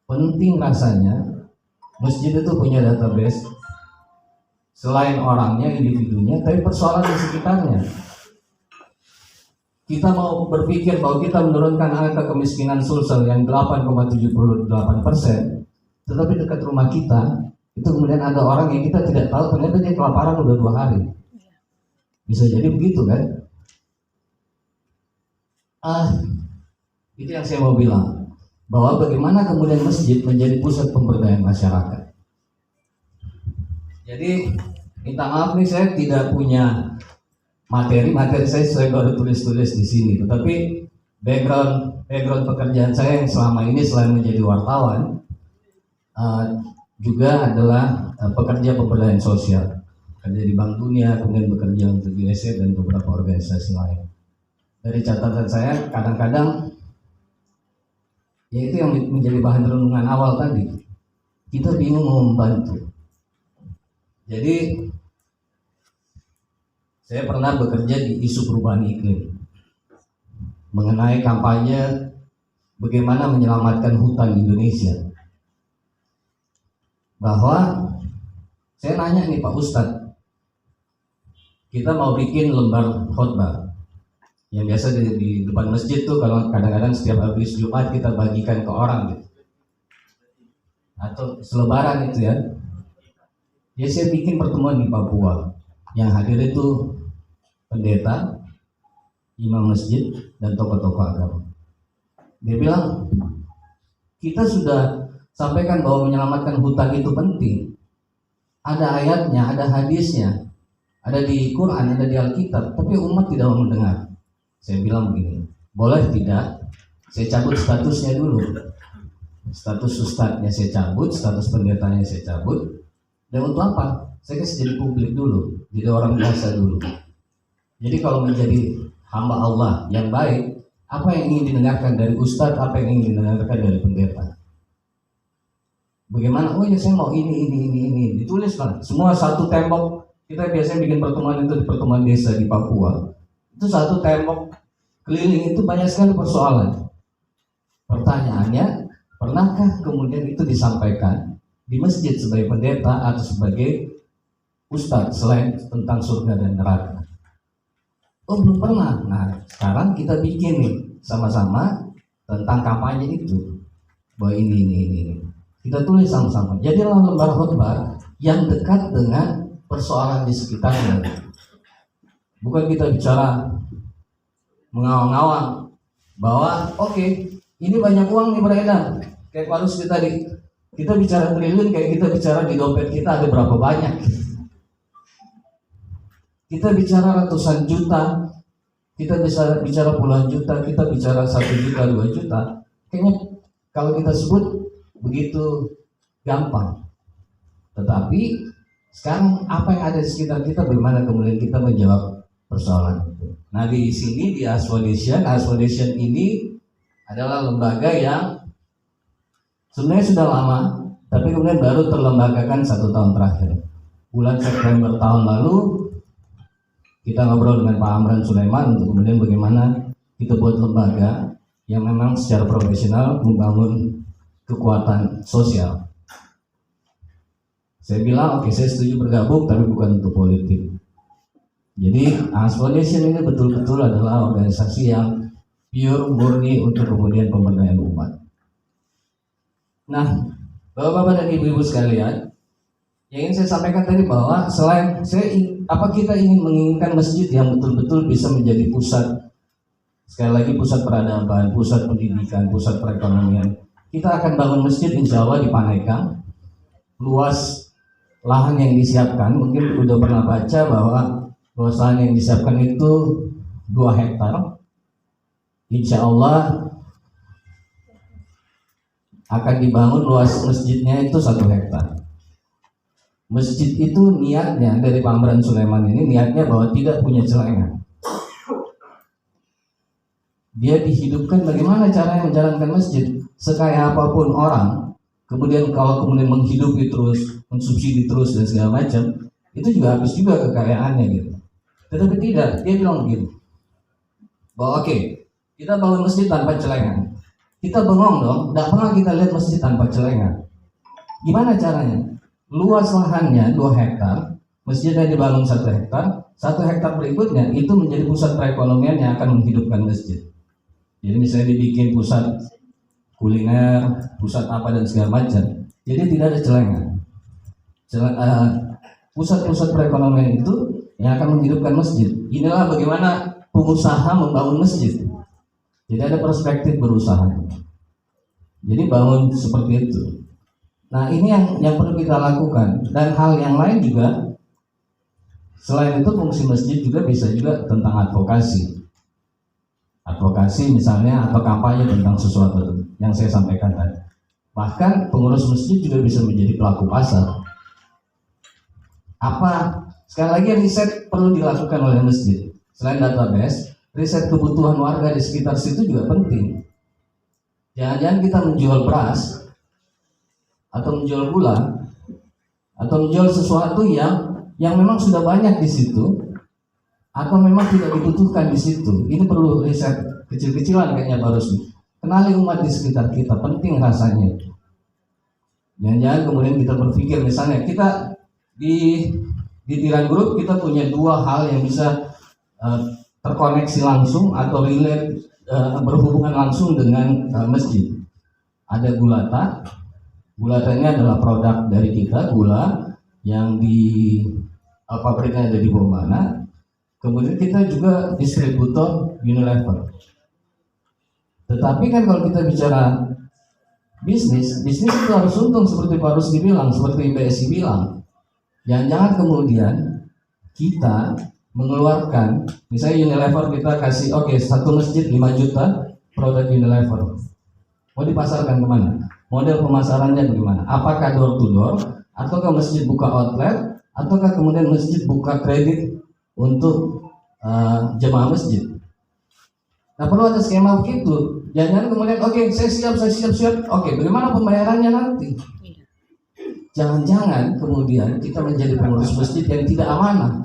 Penting rasanya masjid itu punya database selain orangnya, individunya, tapi persoalan di sekitarnya. Kita mau berpikir bahwa kita menurunkan angka kemiskinan Sulsel yang 8,78%, tetapi dekat rumah kita itu kemudian ada orang yang kita tidak tahu ternyata dia kelaparan udah 2 hari. Bisa jadi begitu kan? Itu yang saya mau bilang, bahwa bagaimana kemudian masjid menjadi pusat pemberdayaan masyarakat. Jadi minta maaf nih, saya tidak punya materi saya baru tulis di sini, tetapi background pekerjaan saya yang selama ini selain menjadi wartawan juga adalah pekerja pemberdayaan sosial, kerja di Bank Dunia, kemudian bekerja untuk USAID dan beberapa organisasi lain. Dari catatan saya kadang-kadang ya itu yang menjadi bahan renungan awal tadi, kita bingung mau membantu. Jadi saya pernah bekerja di isu perubahan iklim mengenai kampanye bagaimana menyelamatkan hutan Indonesia. Bahwa saya nanya nih Pak Ustadz, kita mau bikin lembar khotbah yang biasa di depan masjid tuh, kalau kadang-kadang setiap habis Jumat kita bagikan ke orang gitu, atau selebaran itu ya. Ya saya bikin pertemuan di Papua, yang hadir itu pendeta, imam masjid, dan tokoh-tokoh agama. Dia bilang, kita sudah sampaikan bahwa menyelamatkan hutan itu penting. Ada ayatnya, ada hadisnya, ada di Quran, ada di Alkitab, tapi umat tidak mau mendengar. Saya bilang begini, boleh tidak saya cabut statusnya dulu, status ustadznya saya cabut, status pendetanya saya cabut, dan untuk apa? Saya kasih jadi publik dulu, jadi orang biasa dulu. Jadi kalau menjadi hamba Allah yang baik, apa yang ingin didengarkan dari ustadz, apa yang ingin didengarkan dari pendeta? Bagaimana? Oh ya saya mau ini, ditulis lah. Semua satu tembok. Kita biasanya bikin pertemuan itu di pertemuan desa di Papua. Itu satu tembok keliling itu banyak sekali persoalan. Pertanyaannya, pernahkah kemudian itu disampaikan di masjid sebagai pendeta atau sebagai ustadz selain tentang surga dan neraka? Oh belum pernah. Nah sekarang kita bikin nih sama-sama tentang kampanye itu, bahwa ini. Kita tulis sama-sama. Jadilah lembar khotbah yang dekat dengan persoalan di sekitarnya. Bukan kita bicara mengawang-awang bahwa oke, ini banyak uang nih beredar. Kayak Pak Rusdi tadi, kita bicara triliun kayak kita bicara di dompet kita ada berapa banyak. Kita bicara ratusan juta, kita bisa bicara puluhan juta, kita bicara 1 juta, 2 juta. Kayaknya kalau kita sebut begitu gampang. Tetapi sekarang apa yang ada di sekitar kita, bagaimana kemudian kita menjawab persoalan itu. Nah di sini di AS Foundation ini adalah lembaga yang sebenarnya sudah lama, tapi kemudian baru terlembagakan 1 tahun terakhir. Bulan September tahun lalu kita ngobrol dengan Pak Amran Sulaiman untuk kemudian bagaimana kita buat lembaga yang memang secara profesional membangun kekuatan sosial. Saya bilang oke, saya setuju bergabung tapi bukan untuk politik. Jadi AS Foundation ini betul-betul adalah organisasi yang pure murni untuk kemudian pemberdayaan umat. Nah, Bapak-bapak dan ibu-ibu sekalian, yang ingin saya sampaikan tadi bahwa selain kita ingin menginginkan masjid yang betul-betul bisa menjadi pusat, sekali lagi pusat peradaban, pusat pendidikan, pusat perekonomian. Kita akan bangun masjid insya Allah di Panekang. Luas lahan yang disiapkan, mungkin udah pernah baca bahwa luas lahan yang disiapkan itu 2 hektar. Insya Allah akan dibangun luas masjidnya itu 1 hektar. Masjid itu niatnya dari Pak Amran Sulaiman ini niatnya bahwa tidak punya celengan. Dia dihidupkan bagaimana cara menjalankan masjid. Sekaya apapun orang, kemudian kalau kemudian menghidupi terus, mensubsidi terus dan segala macam, itu juga habis juga kekayaannya gitu. Tetapi tidak, dia bilang begini, bahwa oke, kita bangun masjid tanpa celengan. Kita bengong dong, tidak pernah kita lihat masjid tanpa celengan. Gimana caranya? Luas lahannya 2 hektar, masjidnya dibangun 1 hektar, 1 hektar berikutnya itu menjadi pusat perekonomian yang akan menghidupkan masjid. Jadi misalnya dibikin pusat kuliner, pusat apa dan segala macam. Jadi tidak ada celengan. Pusat-pusat perekonomian itu yang akan menghidupkan masjid. Inilah bagaimana pengusaha membangun masjid. Jadi ada perspektif berusaha. Jadi bangun seperti itu. Nah ini yang perlu kita lakukan. Dan hal yang lain juga, selain itu fungsi masjid juga bisa juga tentang advokasi. Advokasi misalnya atau kampanye tentang sesuatu yang saya sampaikan tadi. Bahkan pengurus masjid juga bisa menjadi pelaku pasar. Sekali lagi riset perlu dilakukan oleh masjid. Selain database, riset kebutuhan warga di sekitar situ juga penting. Jangan-jangan kita menjual beras atau menjual gula atau menjual sesuatu yang memang sudah banyak di situ atau memang tidak dibutuhkan di situ. Ini perlu riset kecil-kecilan kayaknya Pak Rusdi. Kenali umat di sekitar kita, penting rasanya. Jangan-jangan kemudian kita berpikir misalnya kita di Tiran Group kita punya 2 hal yang bisa terkoneksi langsung atau relate berhubungan langsung dengan masjid. Ada Gulata. Gulata ini adalah produk dari kita, gula yang di pabriknya ada di Bombana. Kemudian kita juga distributor Unilever. Tetapi kan kalau kita bicara bisnis itu harus untung seperti Pak Rusdi bilang, seperti BSI bilang. Jangan-jangan kemudian kita mengeluarkan, misalnya Unilever kita kasih, satu masjid 5 juta produk Unilever. Mau dipasarkan kemana? Model pemasarannya bagaimana? Apakah door to door, ataukah masjid buka outlet, ataukah kemudian masjid buka kredit untuk jemaah masjid? Nah perlu ada skema begitu. Jangan kemudian saya siap. Bagaimana pembayarannya nanti? Jangan-jangan kemudian kita menjadi pengurus masjid yang tidak amanah.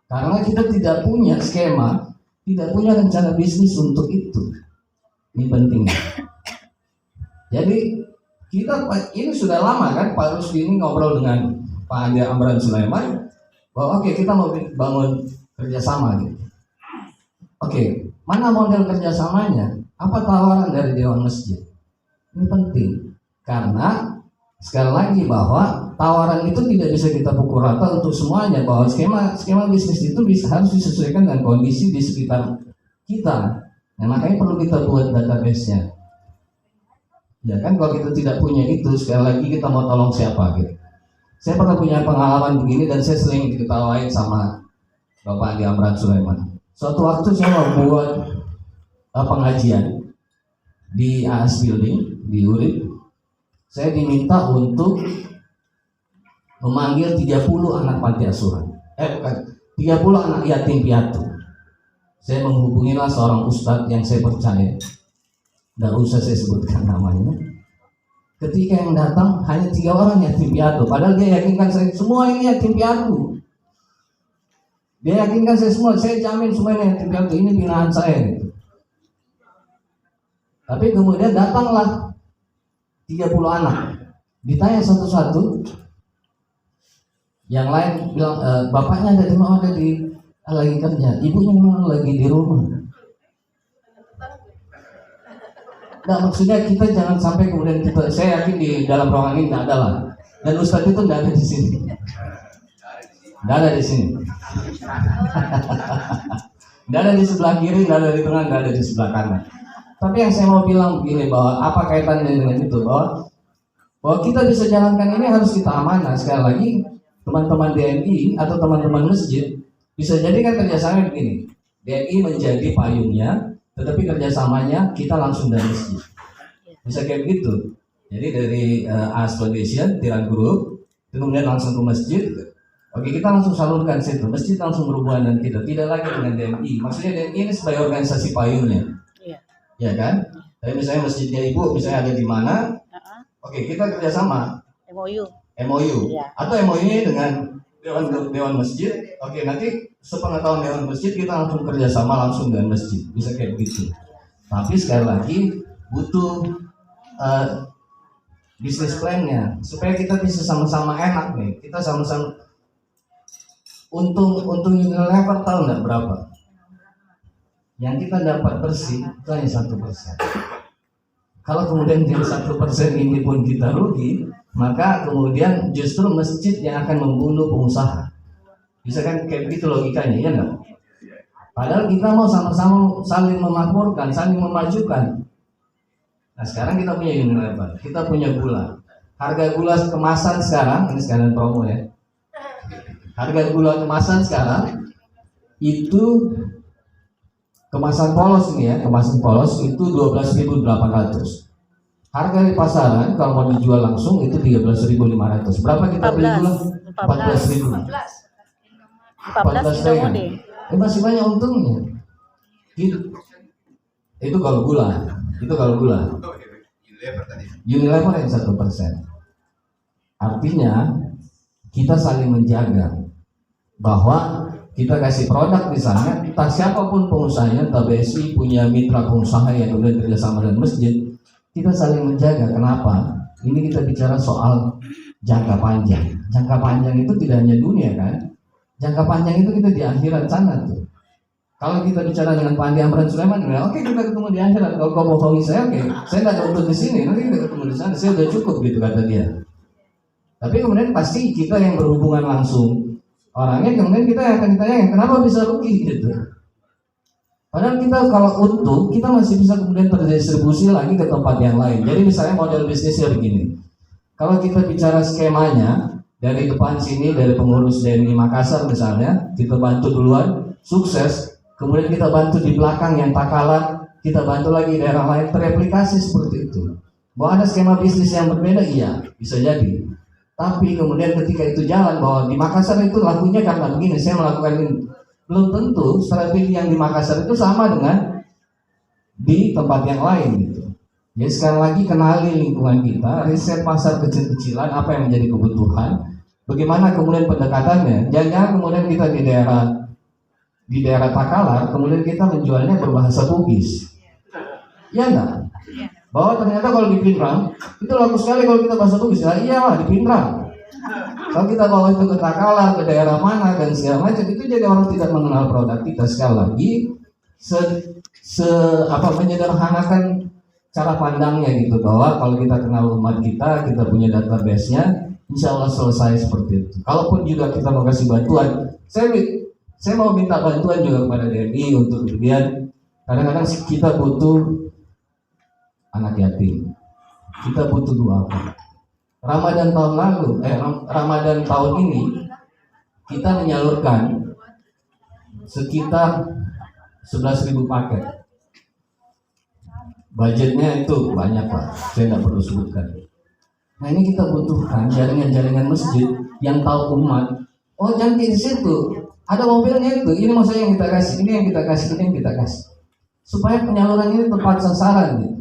Karena kita tidak punya skema, tidak punya rencana bisnis untuk itu. Ini penting. Jadi ini sudah lama kan Pak Rusdi ini ngobrol dengan Pak Amran Sulaiman bahwa kita mau bangun kerjasama gitu. Mana model kerjasamanya? Apa tawaran dari Dewan Masjid? Ini penting karena sekali lagi bahwa tawaran itu tidak bisa kita pukul rata untuk semuanya, bahwa skema bisnis itu harus disesuaikan dengan kondisi di sekitar kita. Nah, makanya perlu kita buat database-nya. Ya kan, kalau kita tidak punya itu, sekali lagi kita mau tolong siapa gitu. Saya pernah punya pengalaman begini dan saya sering diketawain sama Bapak Andi Amran Sulaiman. Suatu waktu saya mau buat pengajian di AS Building di Urip. Saya diminta untuk memanggil 30 anak panti asuhan. 30 anak yatim piatu. Saya menghubungilah seorang ustadz yang saya percaya. Tidak usah saya sebutkan namanya. Ketika yang datang hanya 3 orang yatim piatu. Padahal dia yakinkan saya semua ini yatim piatu. Dia yakinkan saya semua. Saya jamin semua ini yatim piatu. Ini binaan saya. Tapi kemudian datanglah 30 anak. Ditanya satu-satu, Yang lain bilang bapaknya ada di mana, ada di lagi kerja, ibunya memang lagi di rumah. Nah, maksudnya kita jangan sampai kemudian kita, saya yakin di dalam ruangan ini tidak ada lah. Dan Ustadz itu tidak ada di sini. Tidak ada di sini. Tidak ada di sebelah kiri, tidak ada di tengah, tidak ada di sebelah kanan. Tapi yang saya mau bilang begini, bahwa apa kaitannya dengan itu, bahwa kita bisa jalankan ini harus kita amanah. Sekali lagi, teman-teman DNI atau teman-teman masjid bisa jadi kan kerjasama begini. DNI menjadi payungnya, tetapi kerjasamanya kita langsung dari masjid. Bisa kayak begitu. Jadi dari AS Foundation, Tiran Group, kemudian langsung ke masjid. Oke, kita langsung salurkan situ. Masjid langsung berhubungan dengan kita, tidak lagi dengan DNI. Maksudnya DNI ini sebagai organisasi payungnya, ya kan? Tapi misalnya masjidnya ibu, misalnya ada di mana? Oke, kita kerjasama. MOU, atau MOU-nya dengan Dewan Masjid. Oke, nanti sepengetahuan Dewan Masjid kita langsung kerjasama langsung dengan masjid. Bisa kayak begitu. Tapi sekali lagi butuh bisnis plan-nya supaya kita bisa sama-sama enak nih. Kita sama-sama untung Unilever tahu nggak berapa? Yang kita dapat bersih itu hanya 1%. Kalau kemudian dari 1% ini pun kita rugi, maka kemudian justru masjid yang akan membunuh pengusaha. Bisa kan kayak begitu logikanya, ya enggak? Padahal kita mau sama-sama saling memakmurkan, saling memajukan. Nah sekarang kita punya Unilever, kita punya gula. Harga gula kemasan sekarang, ini sekalian promo ya. Harga gula kemasan sekarang itu kemasan polos ini ya, kemasan polos itu 12.800. Harga di pasaran kalau mau dijual langsung itu 13.500. Berapa kita beli gula? 14.000. 14 deh. Masih banyak untungnya. Itu kalau gula. Itu kalau gula. Unilever yang 1%. Artinya kita saling menjaga bahwa kita kasih produk di sana, entah siapapun pengusahanya, entah BSI punya mitra pengusaha yang kemudian kerjasama dengan masjid, kita saling menjaga. Kenapa? Ini kita bicara soal jangka panjang. Jangka panjang itu tidak hanya dunia kan? Jangka panjang itu kita di akhirat sana tuh. Kalau kita bicara dengan Pak Andi Amran Sulaiman, oke, kita ketemu di akhirat. Kalau kau bohongi saya, oke, saya nggak untuk di sini, nanti kita ketemu di sana. Saya udah cukup gitu kata dia. Tapi kemudian pasti kita yang berhubungan langsung orangnya, kemudian kita akan ditanya kenapa bisa rugi gitu. Padahal kita kalau untung kita masih bisa kemudian terdistribusi lagi ke tempat yang lain. Jadi misalnya model bisnisnya begini. Kalau kita bicara skemanya dari depan sini dari pengurus DNI Makassar misalnya, kita bantu duluan sukses, kemudian kita bantu di belakang yang takalan, kita bantu lagi daerah lain terreplikasi seperti itu. Bahwa ada skema bisnis yang berbeda, iya bisa jadi. Tapi kemudian ketika itu jalan bahwa di Makassar itu lakunya karena begini, saya melakukan ini. Belum tentu strategi yang di Makassar itu sama dengan di tempat yang lain gitu. Jadi sekali lagi kenali lingkungan kita, riset pasar kecil-kecilan, apa yang menjadi kebutuhan, bagaimana kemudian pendekatannya. Jangan kemudian kita di daerah Takalar, kemudian kita menjualnya berbahasa Bugis. Ya enggak? Bahwa ternyata kalau di Pinrang itu laku sekali kalau kita bahasa Bugis. Ya iyalah di Pinrang. Kalau kita bawa itu ke Takalar, ke daerah mana dan segala macam, itu jadi orang tidak mengenal produk kita. Sekali lagi menyederhanakan cara pandangnya gitu, bahwa kalau kita kenal umat kita punya database-nya, insya Allah selesai seperti itu. Kalaupun juga kita mau kasih bantuan, saya mau minta bantuan juga kepada DNI untuk kemudian kadang-kadang kita butuh anak yatim, kita butuh doa. Ramadan tahun ini kita menyalurkan sekitar 11.000 paket. Budgetnya itu banyak Pak, saya nggak perlu sebutkan. Nah ini kita butuhkan jaringan-jaringan masjid yang tahu umat. Oh jangan di situ, ada mobilnya itu, ini maksudnya yang kita kasih, ini yang kita kasih, ini yang kita kasih. Supaya penyaluran ini tepat sasaran gitu.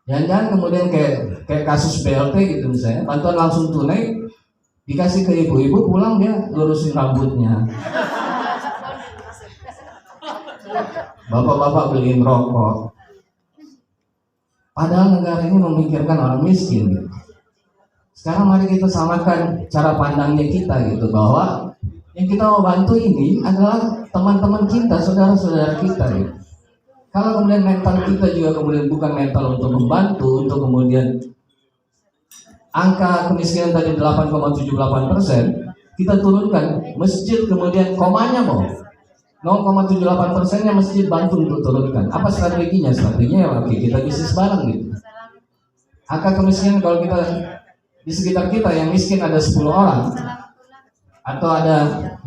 Jangan kemudian kayak kasus BLT gitu misalnya, bantuan langsung tunai dikasih ke ibu-ibu, pulang dia lurusin rambutnya, bapak-bapak beliin rokok. Padahal negara ini memikirkan orang miskin gitu. Sekarang mari kita samakan cara pandangnya kita gitu, bahwa yang kita mau bantu ini adalah teman-teman kita, saudara-saudara kita gitu. Kalau kemudian mental kita juga kemudian bukan mental untuk membantu, untuk kemudian angka kemiskinan tadi 8,78%, kita turunkan masjid, kemudian komanya mau 0,78%-nya masjid bantu untuk turunkan. Apa strateginya? Strateginya ya oke, kita bisnis bareng gitu. Angka kemiskinan kalau kita di sekitar kita yang miskin ada 10 orang atau ada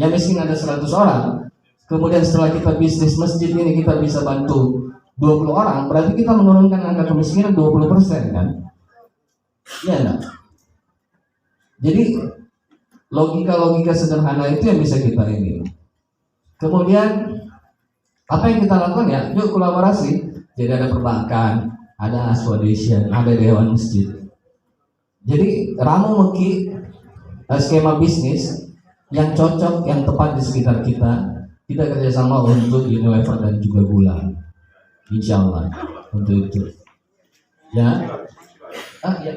yang miskin ada 100 orang, kemudian setelah kita bisnis masjid ini kita bisa bantu 20 orang, berarti kita menurunkan angka kemiskinan 20% kan? Iya enggak? Jadi logika-logika sederhana itu yang bisa kita ini. Kemudian apa yang kita lakukan ya? Yuk kolaborasi. Jadi ada perbankan, ada aswadesian, ada dewan masjid. Jadi ramu meki skema bisnis yang cocok, yang tepat di sekitar kita. Kita kerjasama untuk Unilever dan juga gula, insya Allah untuk itu. Ya, ya.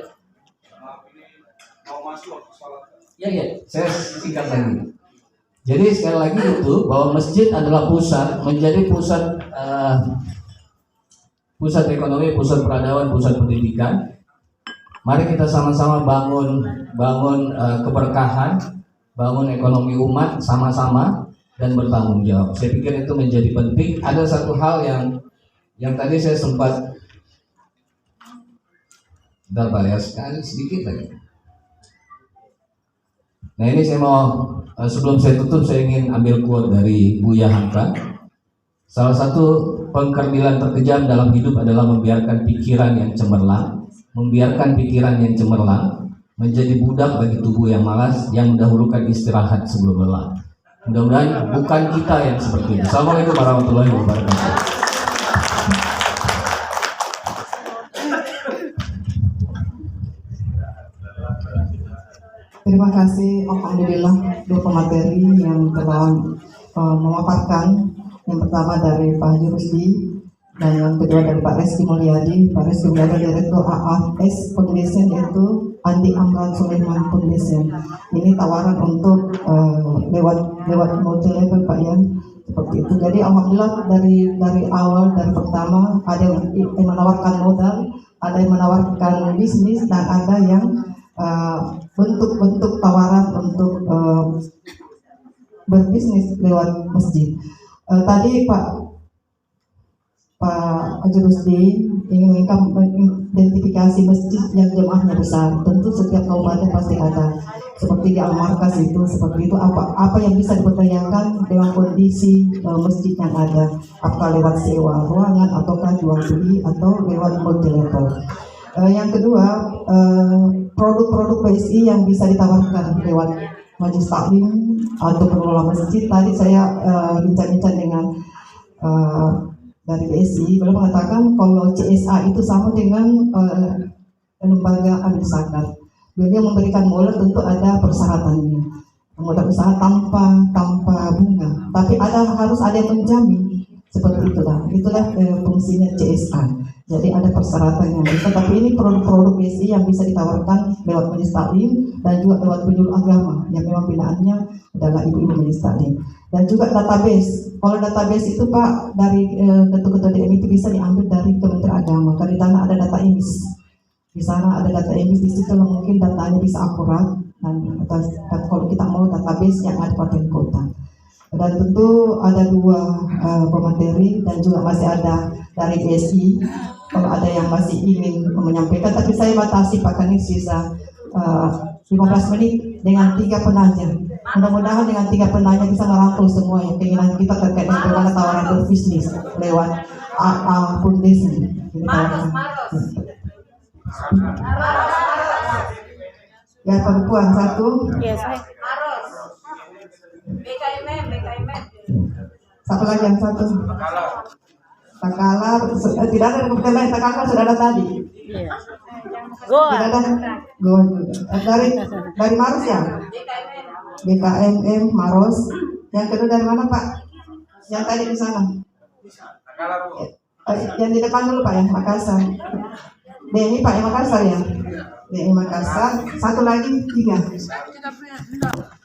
Ya, saya singkat lagi. Jadi sekali lagi itu bahwa masjid adalah pusat, menjadi pusat ekonomi, pusat peradaban, pusat pendidikan. Mari kita sama-sama bangun keberkahan, bangun ekonomi umat sama-sama dan bertanggung jawab. Saya pikir itu menjadi penting. Ada satu hal yang tadi saya sempat, bentar Pak ya, sekali sedikit lagi. Nah ini saya mau, sebelum saya tutup saya ingin ambil quote dari Buya Hamka. Salah satu pengkerdilan terkejam dalam hidup adalah membiarkan pikiran yang cemerlang, menjadi budak bagi tubuh yang malas, yang mendahulukan istirahat sebelum lelah. Mudah-mudahan bukan kita yang seperti itu. Assalamualaikum warahmatullahi wabarakatuh. Terima kasih, alhamdulillah, dua pemateri yang telah memaparkan. Yang pertama dari Pak Haji Rusdi dan yang kedua dari Pak Reski Mulyadi. Pak Reski Mulyadi Direktur AAS Foundation, yaitu Andi Amran Sulaiman Foundation. Ini tawaran untuk lewat multi-level Pak ya, seperti itu. Jadi alhamdulillah dari awal, dari pertama ada yang menawarkan modal, ada yang menawarkan bisnis, dan ada yang bentuk-bentuk tawaran untuk berbisnis lewat masjid. Tadi Pak Haji Rusdi ingin mengidentifikasi masjid yang jemaahnya besar. Tentu setiap kabupaten pasti ada. Seperti di Al-Markas itu, seperti itu. Apa yang bisa dipertanyakan dengan kondisi masjid yang ada? Apakah lewat sewa ruangan, ataukah jual beli, atau lewat multi-level? Yang kedua, produk-produk PSI yang bisa ditawarkan lewat majelis taklim atau pengelola masjid. Tadi saya bincang-bincang dengan dari PSI, beliau mengatakan kalau CSA itu sama dengan lembaga amil zakat. Beliau memberikan modal, tentu ada persyaratannya. Modal usaha tanpa bunga, tapi harus ada yang menjamin. Seperti itulah fungsinya CSA. Jadi ada persyaratan yang bisa, tapi ini produk-produk PSI yang bisa ditawarkan lewat majelis taklim dan juga lewat penyuluh agama yang memang binaannya adalah ibu-ibu majelis taklim. Dan juga database. Kalau database itu Pak, dari ketua-ketua DM itu bisa diambil dari Kementerian Agama. Karena di sana ada data emis. Di sana ada data emis, di situ mungkin datanya bisa akurat. Dan kalau kita mau database yang ada Kabupaten Kota. Dan tentu ada dua pemateri dan juga masih ada dari PSI. Kalau ada yang masih ingin menyampaikan, tapi saya batasi Pak Kanit sisa 15 menit dengan 3 penanya. Mudah-mudahan dengan 3 penanya bisa merangkul semua yang keinginan kita terkait dengan bagaimana tawaran berbisnis lewat AA Foundation. Ya, perempuan satu. Yes, BKMM. Satu lagi yang satu. Takalar, tidak ada yang lain. Takalar sudah ada tadi. Goa. Tidak ada. Goa juga. Dari Maros ya? BKMM Maros. Yang kedua dari mana Pak? Yang tadi di sana. Yang di depan dulu Pak ya, Makassar. Ini Pak yang Makassar ya. DMI Makassar, satu lagi 3.